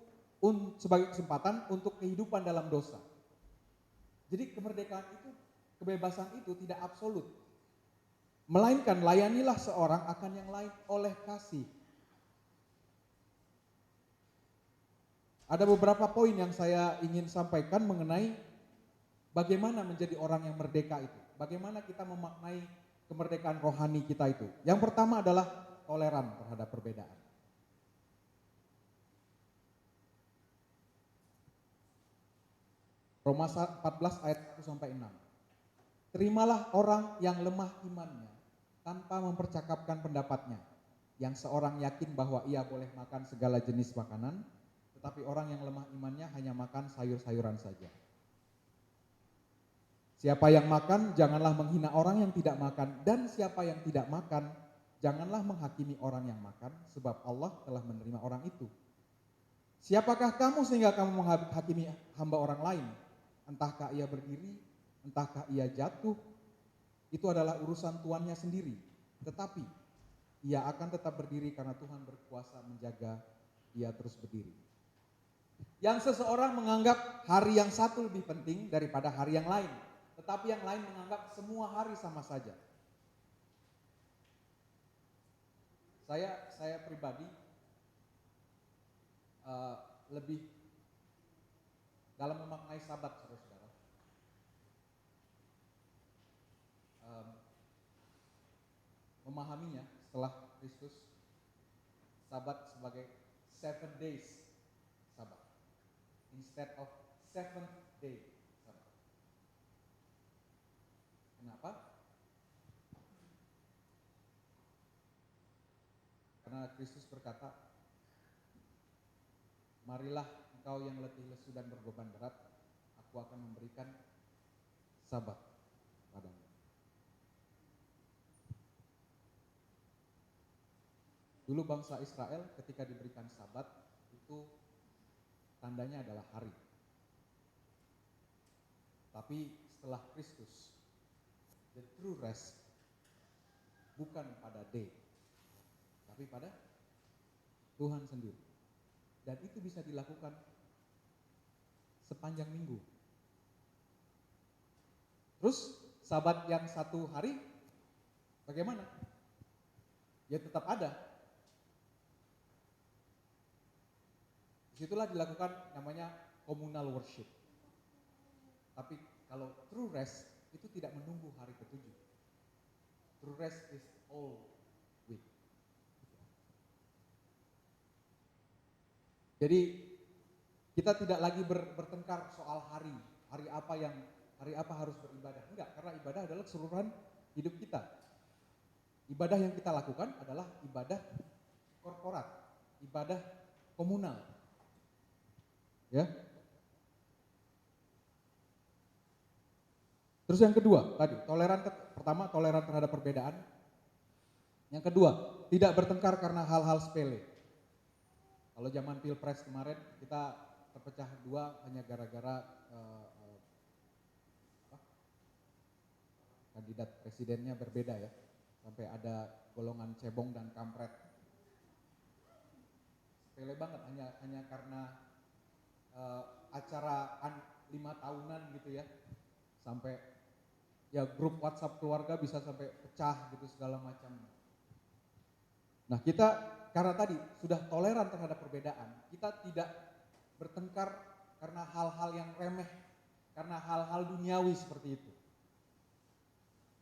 sebagai kesempatan untuk kehidupan dalam dosa. Jadi kemerdekaan itu, kebebasan itu tidak absolut, melainkan layanilah seorang akan yang lain oleh kasih. Ada beberapa poin yang saya ingin sampaikan mengenai bagaimana menjadi orang yang merdeka itu. Bagaimana kita memaknai kemerdekaan rohani kita itu. Yang pertama adalah toleran terhadap perbedaan. Roma 14 ayat 1-6. Terimalah orang yang lemah imannya tanpa mempercakapkan pendapatnya. Yang seorang yakin bahwa ia boleh makan segala jenis makanan, tetapi orang yang lemah imannya hanya makan sayur-sayuran saja. Siapa yang makan, janganlah menghina orang yang tidak makan, dan siapa yang tidak makan, janganlah menghakimi orang yang makan, sebab Allah telah menerima orang itu. Siapakah kamu sehingga kamu menghakimi hamba orang lain? Entahkah ia berdiri, entahkah ia jatuh, itu adalah urusan tuannya sendiri. Tetapi ia akan tetap berdiri karena Tuhan berkuasa menjaga dia terus berdiri. Yang seseorang menganggap hari yang satu lebih penting daripada hari yang lain, tetapi yang lain menganggap semua hari sama saja. Saya pribadi lebih dalam memaknai Sabat, saudara-saudara. Memahaminya setelah Kristus, Sabat sebagai 7 days Sabat instead of 7th day Sabat. Kenapa? Karena Kristus berkata, marilah engkau yang letih lesu dan berbeban berat, aku akan memberikan Sabat padamu. Dulu bangsa Israel ketika diberikan Sabat itu tandanya adalah hari. Tapi setelah Kristus, the true rest bukan pada day, tapi pada Tuhan sendiri. Dan itu bisa dilakukan sepanjang minggu. Terus Sabat yang satu hari bagaimana? Ya tetap ada. Disitulah dilakukan namanya communal worship. Tapi kalau true rest itu tidak menunggu hari ketujuh. True rest is all week. Jadi kita tidak lagi bertengkar soal hari apa harus beribadah. Enggak, karena ibadah adalah keseluruhan hidup kita. Ibadah yang kita lakukan adalah ibadah korporat, ibadah komunal. Ya. Terus yang kedua, tadi pertama toleran terhadap perbedaan. Yang kedua, tidak bertengkar karena hal-hal sepele. Kalau zaman Pilpres kemarin kita terpecah dua hanya gara-gara kandidat presidennya berbeda ya. Sampai ada golongan cebong dan kampret. Sepele banget hanya karena acara 5 tahunan gitu ya, sampai ya grup WhatsApp keluarga bisa sampai pecah gitu segala macam. Nah kita karena tadi sudah toleran terhadap perbedaan, kita tidak bertengkar karena hal-hal yang remeh, karena hal-hal duniawi seperti itu.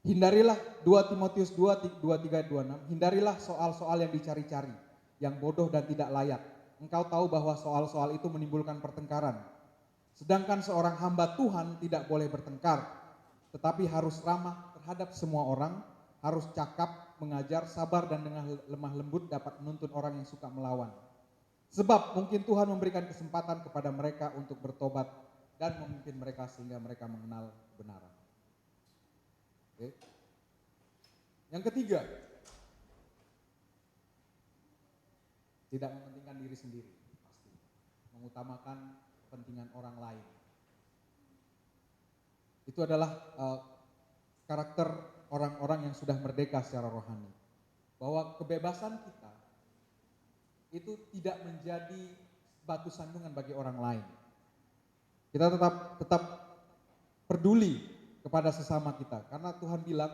Hindarilah 2 Timotius 2, 23, 26, hindarilah soal-soal yang dicari-cari, yang bodoh dan tidak layak. Engkau tahu bahwa soal-soal itu menimbulkan pertengkaran. Sedangkan seorang hamba Tuhan tidak boleh bertengkar, tetapi harus ramah terhadap semua orang, harus cakap, mengajar, sabar, dan dengan lemah lembut dapat menuntun orang yang suka melawan. Sebab mungkin Tuhan memberikan kesempatan kepada mereka untuk bertobat dan memimpin mereka sehingga mereka mengenal kebenaran. Oke. Yang ketiga, tidak mementingkan diri sendiri, pasti. Mengutamakan kepentingan orang lain. Itu adalah karakter orang-orang yang sudah merdeka secara rohani. Bahwa kebebasan kita itu tidak menjadi batu sandungan bagi orang lain. Kita tetap peduli kepada sesama kita, karena Tuhan bilang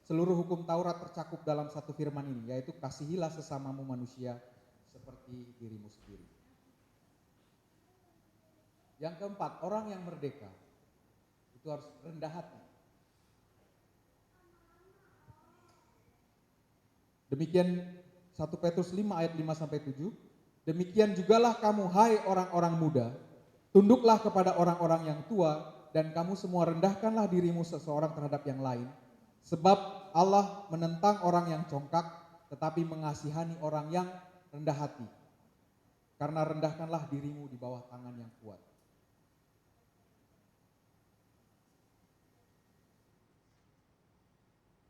seluruh hukum Taurat tercakup dalam satu firman ini, yaitu kasihilah sesamamu manusia seperti dirimu sendiri. Yang keempat, orang yang merdeka itu harus rendah hati. Demikian 1 Petrus 5 ayat 5-7. Demikian jugalah kamu, hai orang-orang muda, tunduklah kepada orang-orang yang tua, dan kamu semua rendahkanlah dirimu seseorang terhadap yang lain. Sebab Allah menentang orang yang congkak, tetapi mengasihani orang yang rendah hati. Karena rendahkanlah dirimu di bawah tangan yang kuat.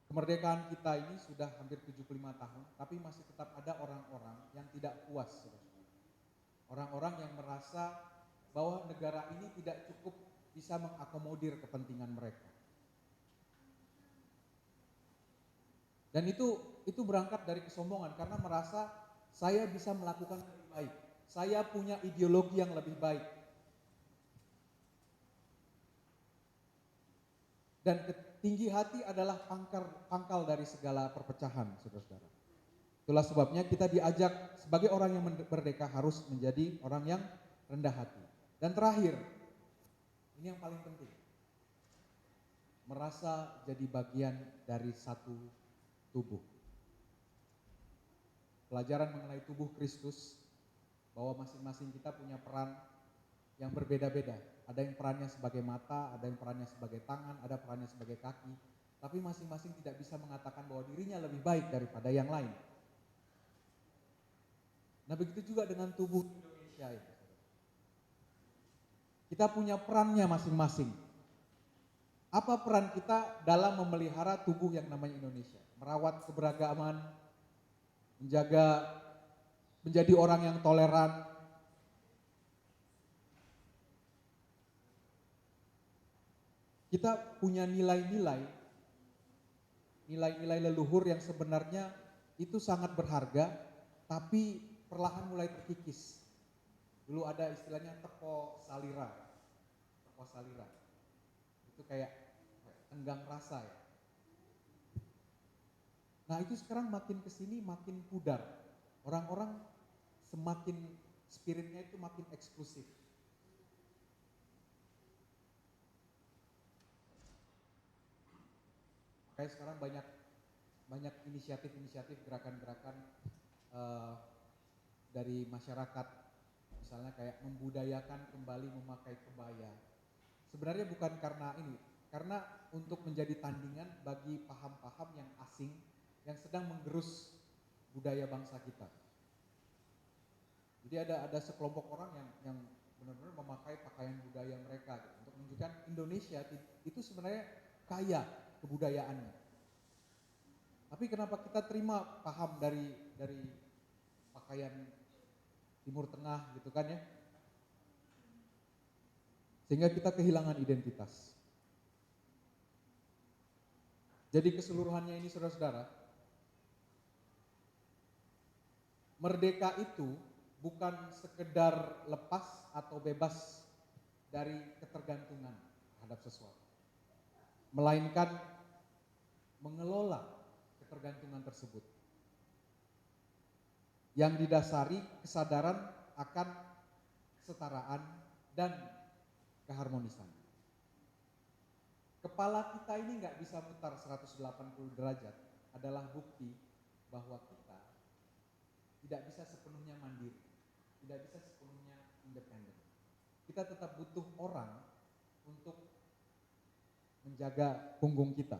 Kemerdekaan kita ini sudah hampir 75 tahun, tapi masih tetap ada orang-orang yang tidak puas. Orang-orang yang merasa bahwa negara ini tidak cukup bisa mengakomodir kepentingan mereka. Dan itu berangkat dari kesombongan, karena merasa saya bisa melakukan lebih baik. Saya punya ideologi yang lebih baik. Dan tinggi hati adalah pangkal dari segala perpecahan, saudara-saudara. Itulah sebabnya kita diajak sebagai orang yang merdeka harus menjadi orang yang rendah hati. Dan terakhir, ini yang paling penting, merasa jadi bagian dari satu tubuh. Pelajaran mengenai tubuh Kristus, bahwa masing-masing kita punya peran yang berbeda-beda. Ada yang perannya sebagai mata, ada yang perannya sebagai tangan, ada perannya sebagai kaki. Tapi masing-masing tidak bisa mengatakan bahwa dirinya lebih baik daripada yang lain. Nah, begitu juga dengan tubuh Indonesia ini. Kita punya perannya masing-masing. Apa peran kita dalam memelihara tubuh yang namanya Indonesia? Merawat keberagaman, menjadi orang yang toleran. Kita punya nilai-nilai leluhur yang sebenarnya itu sangat berharga, tapi perlahan mulai terkikis. Dulu ada istilahnya tepo salira. Itu kayak tenggang rasa ya. Nah, itu sekarang makin kesini makin pudar. Orang-orang semakin spiritnya itu makin eksklusif. Kayak sekarang banyak inisiatif gerakan-gerakan dari masyarakat, misalnya kayak membudayakan kembali memakai kebaya. Sebenarnya bukan karena ini, karena untuk menjadi tandingan bagi paham-paham yang asing yang sedang menggerus budaya bangsa kita. Jadi ada sekelompok orang yang benar-benar memakai pakaian budaya mereka gitu, untuk menunjukkan Indonesia itu sebenarnya kaya kebudayaannya. Tapi kenapa kita terima paham dari pakaian Timur Tengah gitu kan ya? Sehingga kita kehilangan identitas. Jadi keseluruhannya ini, saudara-saudara, merdeka itu bukan sekedar lepas atau bebas dari ketergantungan terhadap sesuatu, melainkan mengelola ketergantungan tersebut yang didasari kesadaran akan kesetaraan dan keharmonisan. kepala kita ini nggak bisa putar 180 derajat adalah bukti bahwa kita tidak bisa sepenuhnya mandiri, tidak bisa sepenuhnya independen. Kita tetap butuh orang untuk menjaga punggung kita.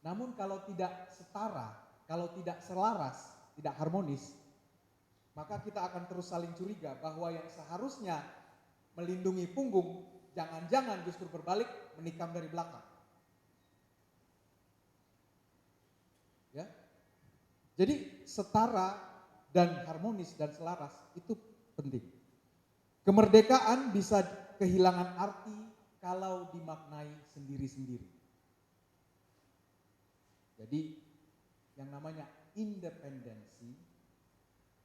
Namun kalau tidak setara, kalau tidak selaras, tidak harmonis, maka kita akan terus saling curiga bahwa yang seharusnya melindungi punggung, jangan-jangan justru berbalik menikam dari belakang. Ya. Jadi setara dan harmonis dan selaras itu penting. Kemerdekaan bisa kehilangan arti kalau dimaknai sendiri-sendiri. Jadi yang namanya independensi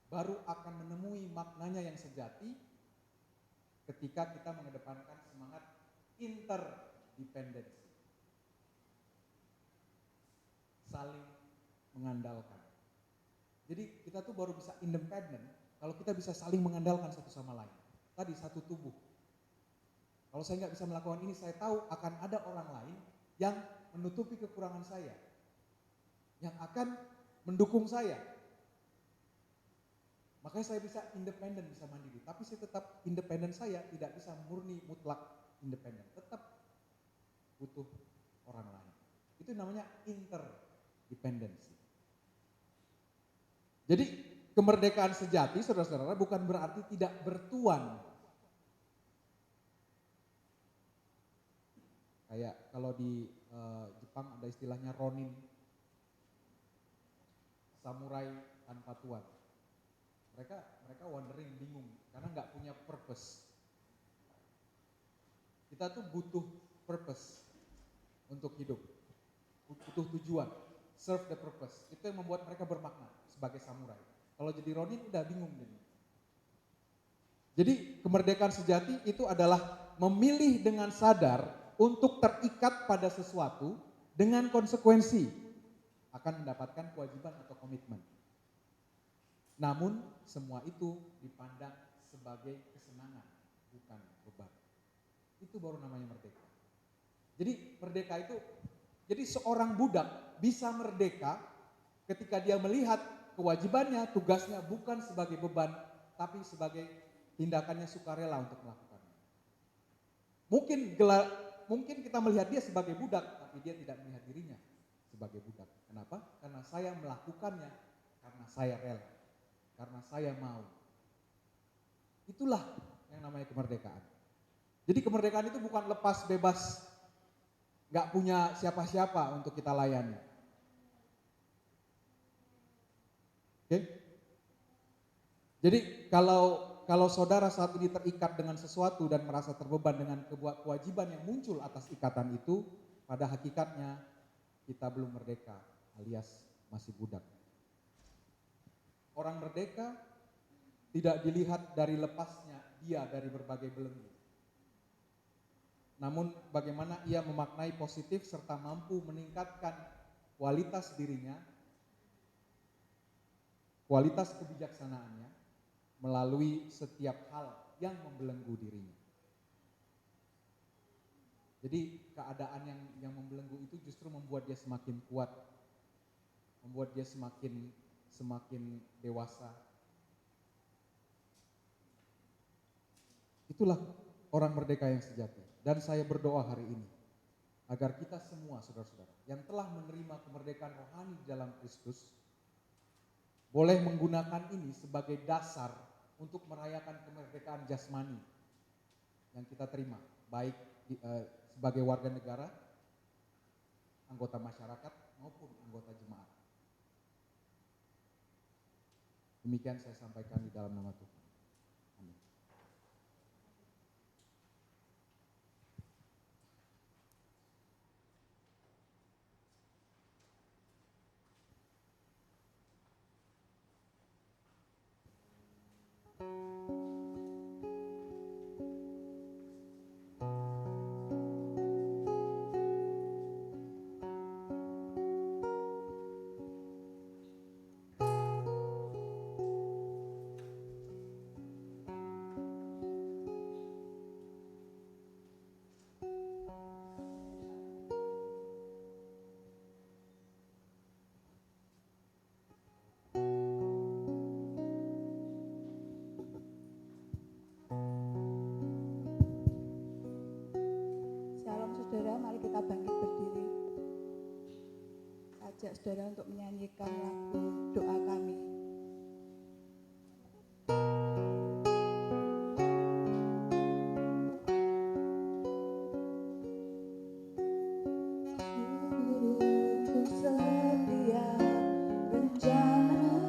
baru akan menemui maknanya yang sejati ketika kita mengedepankan semangat interdependensi. Saling mengandalkan. Jadi kita tuh baru bisa independen kalau kita bisa saling mengandalkan satu sama lain. Tadi satu tubuh. Kalau saya nggak bisa melakukan ini, saya tahu akan ada orang lain yang menutupi kekurangan saya, yang akan mendukung saya. Makanya saya bisa independen, bisa mandiri. Tapi saya tetap independen, saya tidak bisa murni mutlak independen. Tetap butuh orang lain. Itu namanya interdependensi. Jadi kemerdekaan sejati, saudara-saudara, bukan berarti tidak bertuan. Kayak kalau di Jepang ada istilahnya ronin, samurai tanpa tuan. Mereka wondering, bingung karena nggak punya purpose. Kita tuh butuh purpose untuk hidup, butuh tujuan, serve the purpose. Itu yang membuat mereka bermakna sebagai samurai. Kalau jadi ronin udah bingung jadi. Jadi kemerdekaan sejati itu adalah memilih dengan sadar untuk terikat pada sesuatu dengan konsekuensi akan mendapatkan kewajiban atau komitmen. Namun semua itu dipandang sebagai kesenangan, bukan beban. Itu baru namanya merdeka. Jadi merdeka itu, jadi seorang budak bisa merdeka ketika dia melihat kewajibannya, tugasnya bukan sebagai beban, tapi sebagai tindakannya sukarela untuk melakukannya. Mungkin kita melihat dia sebagai budak, tapi dia tidak melihat dirinya sebagai budak. Kenapa? Karena saya melakukannya, karena saya rela, karena saya mau. Itulah yang namanya kemerdekaan. Jadi kemerdekaan itu bukan lepas bebas, gak punya siapa-siapa untuk kita layani. Oke? Jadi kalau saudara saat ini terikat dengan sesuatu dan merasa terbeban dengan kewajiban yang muncul atas ikatan itu, pada hakikatnya kita belum merdeka alias masih budak. Orang merdeka tidak dilihat dari lepasnya dia dari berbagai belenggu. Namun bagaimana ia memaknai positif serta mampu meningkatkan kualitas dirinya, kualitas kebijaksanaannya melalui setiap hal yang membelenggu dirinya. Jadi keadaan yang membelenggu itu justru membuat dia semakin kuat, membuat dia semakin dewasa. Itulah orang merdeka yang sejati. Dan saya berdoa hari ini agar kita semua saudara-saudara yang telah menerima kemerdekaan rohani dalam Kristus boleh menggunakan ini sebagai dasar untuk merayakan kemerdekaan jasmani yang kita terima, baik sebagai warga negara, anggota masyarakat maupun anggota jemaat. Demikian saya sampaikan di dalam nama Tuhan. Amin.
kita bangkit berdiri. Ajak saudara untuk menyanyikan lagu doa kami. Guruku setiap rencanamu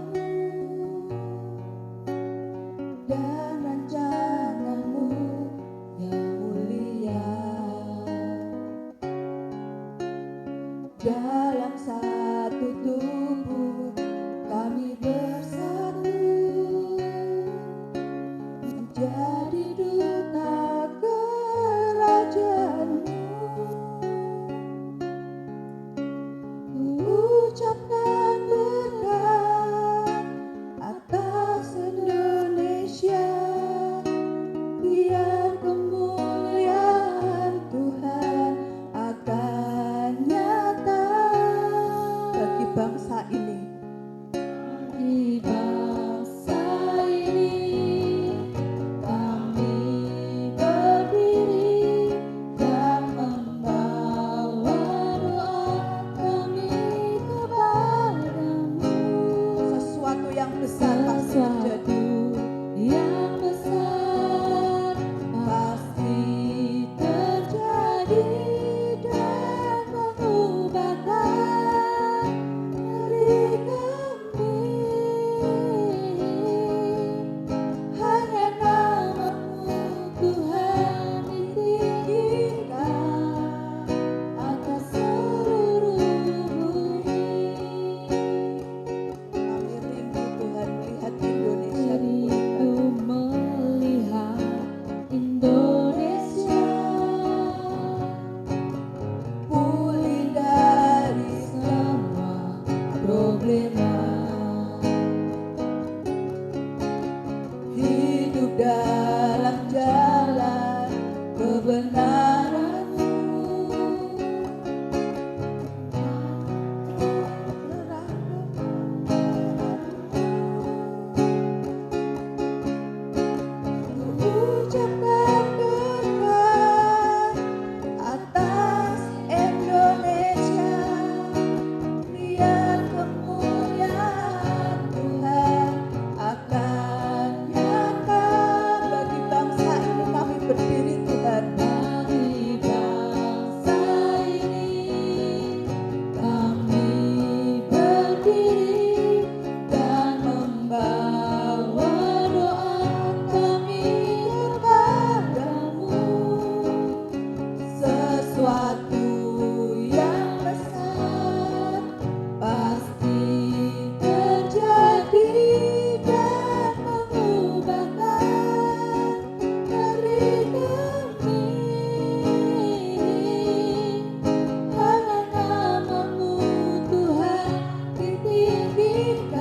dan rencanamu yang mulia dalam satu tubuh kami bersatu menjadi duta kerajaan-Mu. Ucapkan berkat atas Indonesia, biar kemuliaan Tuhan akan nyata bagi bangsa ini.
Di bangsa ini kami berdiri dan membawa doa kami kepadamu.
Sesuatu yang besar pasti terjadi.
Yang besar pasti terjadi dan mengubahkan negeri kami. Hanya nama-Mu Tuhan ditinggikan atas seluruh bumi.
Kami rindu Tuhan melihat Indonesia
Rindu melihat Indonesia
pulih dari
semua problema,
hidup dalam jalan kebenaran-Mu. Ucapkan berkat atas Indonesia, biar kemuliaan Tuhan akan nyata bagi bangsa ini. Kami berdiri Tuhan.
bagi bangsa ini kami berdiri dan membawa doa kami kepadamu.
Sesuatu yang besar
Pasti terjadi dan mengubahkan negeri kami. Hanya nama-Mu Tuhan ditinggikan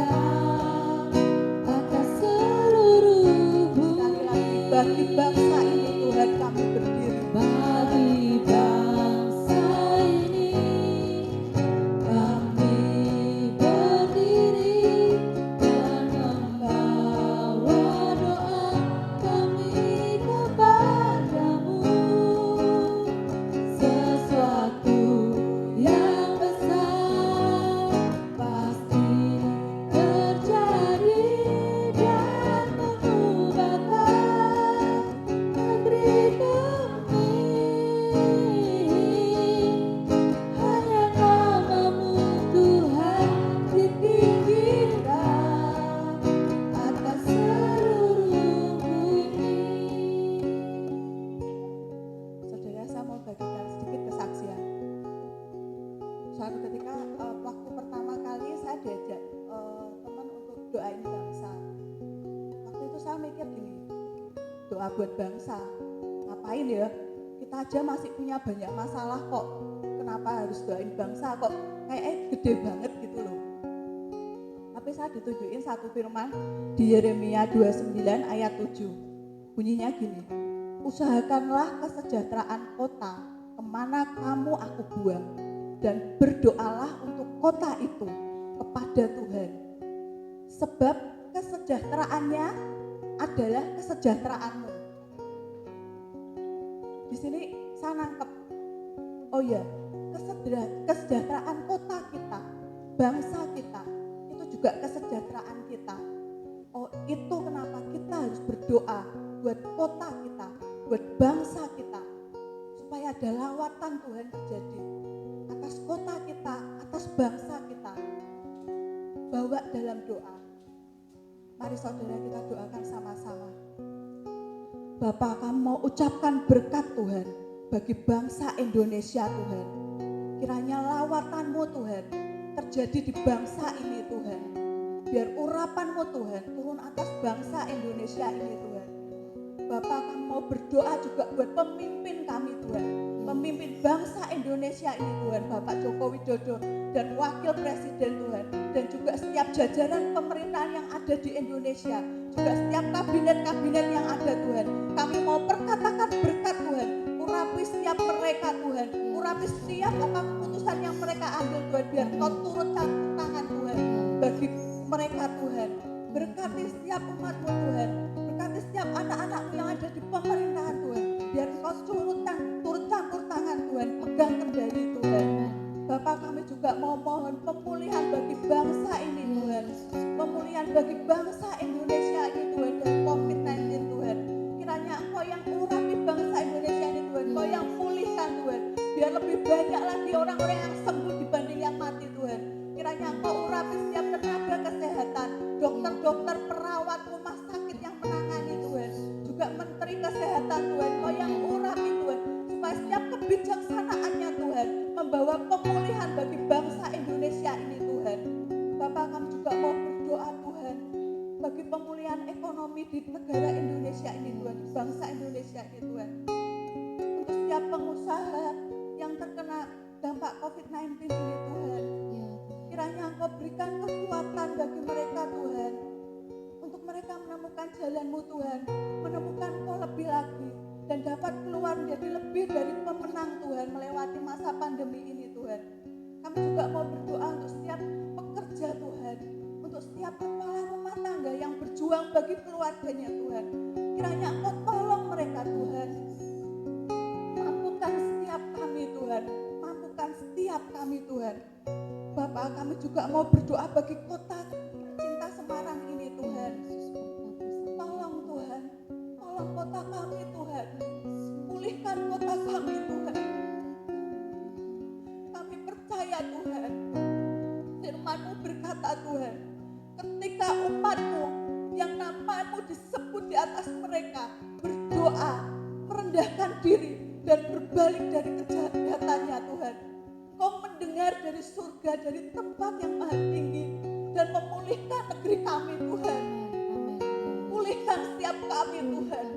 atas seluruh
sekali lagi bagi
bumi.
bangsa ini Tuhan kami berdiri.
Bagi bangsa ini kami berdiri dan membawa doa kami kepadamu. Sesuatu yang besar pasti terjadi dan mengubahkan negeri kami. Hanya nama-Mu Tuhan ditinggikan atas seluruh bumi.
Saudara, saya mau bagikan sedikit kesaksian. Suatu ketika waktu pertama kali saya diajak teman untuk doain bangsa. Waktu itu saya mikir gini, doa buat bangsa, ngapain ya? Kita aja masih punya banyak masalah kok. Kenapa harus doain bangsa kok? Kayaknya gede banget gitu loh. Tapi saya ditunjukin satu firman di Yeremia 29 ayat 7. Bunyinya gini, usahakanlah kesejahteraan kota kemana kamu aku buang, dan berdoalah untuk kota itu kepada Tuhan. Sebab kesejahteraannya adalah kesejahteraanmu. Di sini saya nangkep, Oh ya, kesejahteraan kota kita, bangsa kita, itu juga kesejahteraan kita. Oh, itu kenapa kita harus berdoa buat kota kita, buat bangsa kita, supaya ada lawatan Tuhan terjadi atas kota kita, atas bangsa kita. Bawa dalam doa. Mari saudara kita doakan sama-sama. Bapa, kami mau ucapkan berkat Tuhan bagi bangsa Indonesia Tuhan. Kiranya lawatan-Mu Tuhan terjadi di bangsa ini Tuhan. Biar urapan-Mu Tuhan turun atas bangsa Indonesia ini Tuhan. Bapak, kami mau berdoa juga buat pemimpin kami Tuhan. Pemimpin bangsa Indonesia ini Tuhan, Bapak Joko Widodo dan Wakil Presiden Tuhan. Dan juga setiap jajaran pemerintahan yang ada di Indonesia. Juga setiap kabinet-kabinet yang ada Tuhan. Kami mau perkatakan berkat Tuhan. Urapi setiap mereka Tuhan. Urapi setiap apa keputusan yang mereka ambil Tuhan. Biar Kau turut campur tangan Tuhan bagi mereka Tuhan. Berkati setiap umat-Mu Tuhan. Berkati setiap anak-anak-Mu yang ada di pemerintahan Tuhan. Biar Kau turut campur tangan Tuhan. Pegang kendali Tuhan. Bapak, kami juga mau mohon pemulihan bagi bangsa ini Tuhan. Pemulihan bagi bangsa Indonesia ini Tuhan dari COVID-19 Tuhan. Kiranya Engkau yang urapi bangsa Indonesia ini Tuhan. Engkau yang pulihkan Tuhan. Biar lebih banyak lagi orang-orang yang sembuh dibanding yang mati Tuhan. Kiranya Engkau urapi setiap tenaga kesehatan, dokter-dokter, perawat rumah sakit yang menangani Tuhan. Juga Menteri Kesehatan Tuhan. Engkau yang urapi Tuhan. Supaya setiap kebijaksanaannya Tuhan membawa pemulihan bagi bangsa Indonesia ini Tuhan. Bapak, kami juga mau berdoa Tuhan bagi pemulihan ekonomi di negara Indonesia ini Tuhan, di bangsa Indonesia ini Tuhan. Untuk setiap pengusaha yang terkena dampak COVID-19 ini Tuhan, kiranya Engkau berikan kekuatan bagi mereka Tuhan, untuk mereka menemukan jalan-Mu Tuhan, menemukan Engkau lebih lagi, dan dapat keluar menjadi lebih dari pemenang Tuhan melewati masa pandemi ini Tuhan. Kami juga mau berdoa untuk setiap pekerja Tuhan, untuk setiap kepala rumah tangga yang berjuang bagi keluarganya Tuhan. Kiranya Engkau tolong mereka Tuhan. Mampukan setiap kami Tuhan, mampukan setiap kami Tuhan. Bapak, kami juga mau berdoa bagi kota cinta Semarang ini Tuhan. Tolong Tuhan, tolong kota kami Tuhan. Pulihkan kota kami Tuhan. Kami percaya Tuhan, firman-Mu berkata Tuhan, ketika umat-Mu yang nama-Mu disebut di atas mereka berdoa, merendahkan diri dan berbalik dari kejahatannya Tuhan, Kau mendengar dari surga, dari tempat yang maha tinggi, dan memulihkan negeri kami Tuhan. Pulihkan setiap kami Tuhan.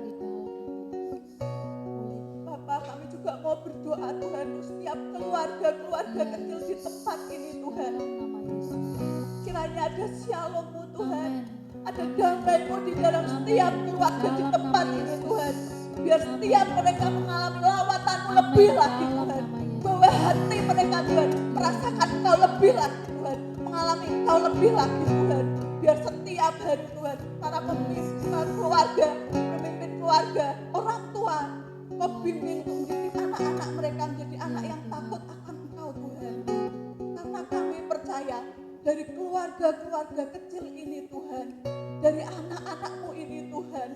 Bapak, kami juga mau berdoa Tuhan untuk setiap keluarga-keluarga kecil di tempat ini Tuhan. Kiranya ada shalom-Mu Tuhan, ada damai-Mu di dalam setiap keluarga di tempat ini Tuhan. Biar setiap mereka mengalami lawatan-Mu lebih lagi Tuhan. Bahwa hati mereka Tuhan merasakan Kau lebih lagi Tuhan, mengalami Kau lebih lagi Tuhan. Biar setiap hari Tuhan para pemimpin keluarga, orang tua, Kau bimbing untuk mendidik anak-anak mereka menjadi anak yang takut akan Engkau Tuhan. Karena kami percaya dari keluarga-keluarga kecil ini Tuhan, dari anak-anak-Mu ini Tuhan,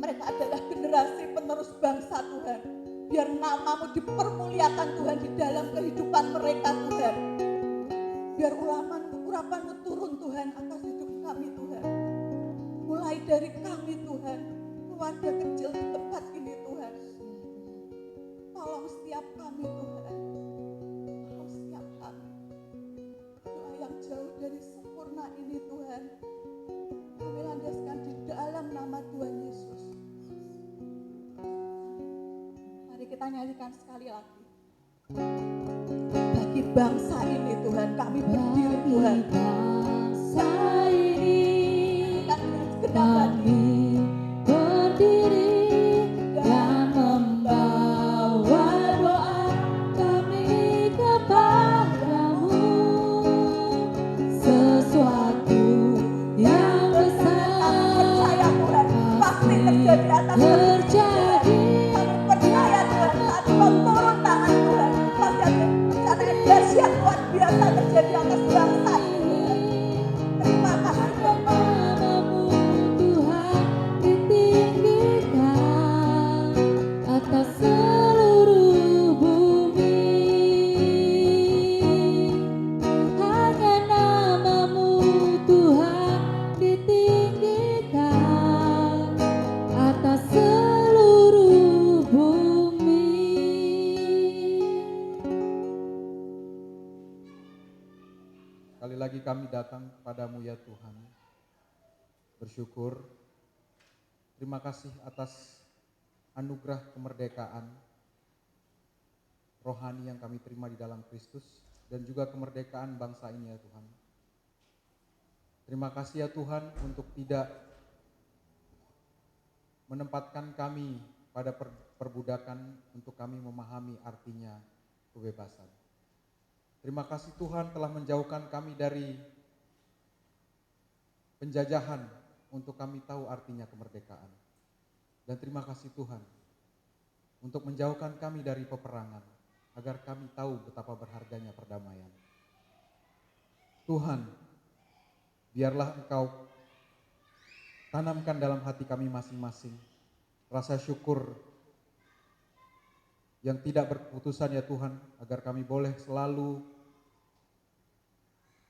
mereka adalah generasi penerus bangsa Tuhan. Biar nama-Mu dipermuliakan Tuhan di dalam kehidupan mereka Tuhan. Biar urapan-Mu turun Tuhan atas hidup kami Tuhan. Mulai dari kami Tuhan, keluarga kecil di tempat ini Tuhan. Tolong setiap kami Tuhan. Tolong setiap kami. Doa yang jauh dari sempurna ini Tuhan, kami landaskan di dalam nama Tuhan Yesus. Mari kita nyanyikan sekali lagi. Bagi bangsa ini Tuhan, kami berdiri Tuhan.
Bangsa ini
Kami
berdiri dan membawa doa kami kepadamu. Sesuatu yang besar
percaya Tuhan, pasti terjadi atas
terjadi.
kami percaya Tuhan, saat Kau turun tangan Tuhan, atas bangsa ini. Terima kasih Bapak.
Namamu Tuhan ditinggikan atas seluruh bumi. Hanya namamu Tuhan ditinggikan atas seluruh bumi.
Sekali lagi kami datang kepadamu ya Tuhan, bersyukur. Terima kasih atas anugerah kemerdekaan rohani yang kami terima di dalam Kristus dan juga kemerdekaan bangsa ini ya Tuhan. Terima kasih ya Tuhan untuk tidak menempatkan kami pada perbudakan, untuk kami memahami artinya kebebasan. Terima kasih Tuhan telah menjauhkan kami dari penjajahan untuk kami tahu artinya kemerdekaan. Dan terima kasih Tuhan untuk menjauhkan kami dari peperangan agar kami tahu betapa berharganya perdamaian. Tuhan, biarlah Engkau tanamkan dalam hati kami masing-masing rasa syukur yang tidak berkeputusan ya Tuhan, agar kami boleh selalu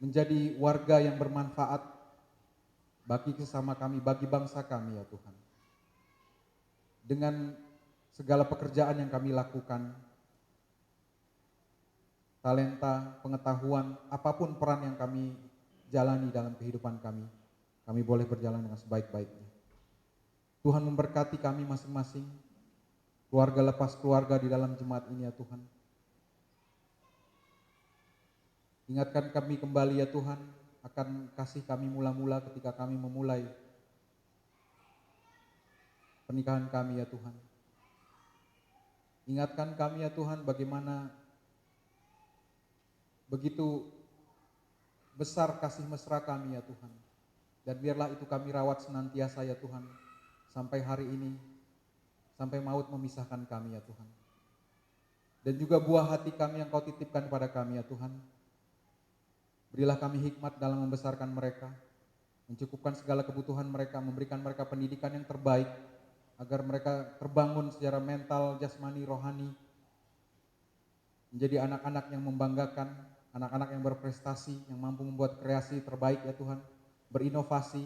menjadi warga yang bermanfaat bagi sesama kami, bagi bangsa kami ya Tuhan. Dengan segala pekerjaan yang kami lakukan, talenta, pengetahuan, apapun peran yang kami jalani dalam kehidupan kami boleh berjalan dengan sebaik-baiknya. Tuhan memberkati kami masing-masing, keluarga lepas keluarga di dalam jemaat ini ya Tuhan. Ingatkan kami kembali ya Tuhan akan kasih kami mula-mula ketika kami memulai pernikahan kami ya Tuhan. Ingatkan kami ya Tuhan bagaimana begitu besar kasih mesra kami ya Tuhan. Dan biarlah itu kami rawat senantiasa ya Tuhan, sampai hari ini, sampai maut memisahkan kami ya Tuhan. Dan juga buah hati kami yang Kau titipkan kepada kami ya Tuhan. Berilah kami hikmat dalam membesarkan mereka, mencukupkan segala kebutuhan mereka, memberikan mereka pendidikan yang terbaik, agar mereka terbangun secara mental, jasmani, rohani, menjadi anak-anak yang membanggakan, anak-anak yang berprestasi, yang mampu membuat kreasi terbaik ya Tuhan, berinovasi,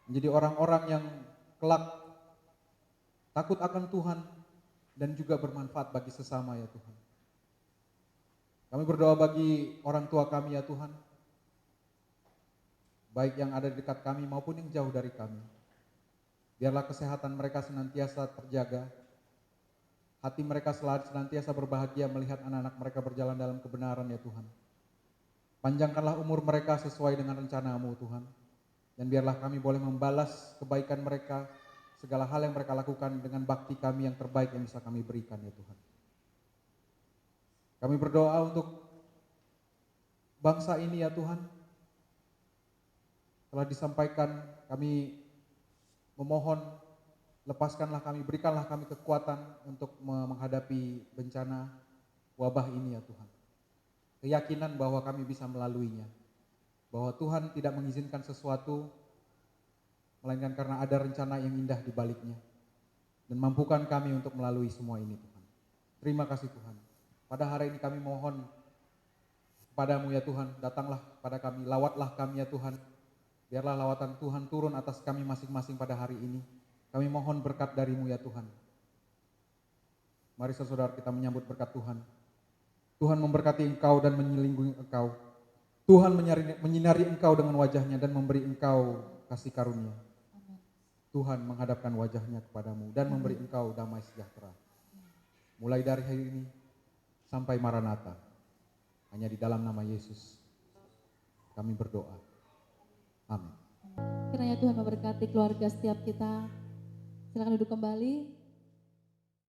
menjadi orang-orang yang kelak takut akan Tuhan dan juga bermanfaat bagi sesama ya Tuhan. Kami berdoa bagi orang tua kami ya Tuhan, baik yang ada di dekat kami maupun yang jauh dari kami. Biarlah kesehatan mereka senantiasa terjaga, hati mereka senantiasa berbahagia melihat anak-anak mereka berjalan dalam kebenaran ya Tuhan. Panjangkanlah umur mereka sesuai dengan rencana-Mu Tuhan, dan biarlah kami boleh membalas kebaikan mereka, segala hal yang mereka lakukan dengan bakti kami yang terbaik yang bisa kami berikan ya Tuhan. Kami berdoa untuk bangsa ini ya Tuhan. Telah disampaikan, kami memohon, lepaskanlah kami, berikanlah kami kekuatan untuk menghadapi bencana wabah ini ya Tuhan. Keyakinan bahwa kami bisa melaluinya, bahwa Tuhan tidak mengizinkan sesuatu melainkan karena ada rencana yang indah di baliknya, dan mampukan kami untuk melalui semua ini Tuhan. Terima kasih Tuhan. Pada hari ini kami mohon kepadamu ya Tuhan, datanglah pada kami, lawatlah kami ya Tuhan. Biarlah lawatan Tuhan turun atas kami masing-masing pada hari ini. Kami mohon berkat dari-Mu ya Tuhan. Mari saudara kita menyambut berkat Tuhan. Tuhan memberkati engkau dan menyelingkuhi engkau. Tuhan menyinari engkau dengan wajahnya dan memberi engkau kasih karunia. Tuhan menghadapkan wajahnya kepadamu dan memberi engkau damai sejahtera. Mulai dari hari ini sampai Maranatha, hanya di dalam nama Yesus kami berdoa. Amin.
Kiranya Tuhan memberkati keluarga setiap kita. Silakan duduk kembali.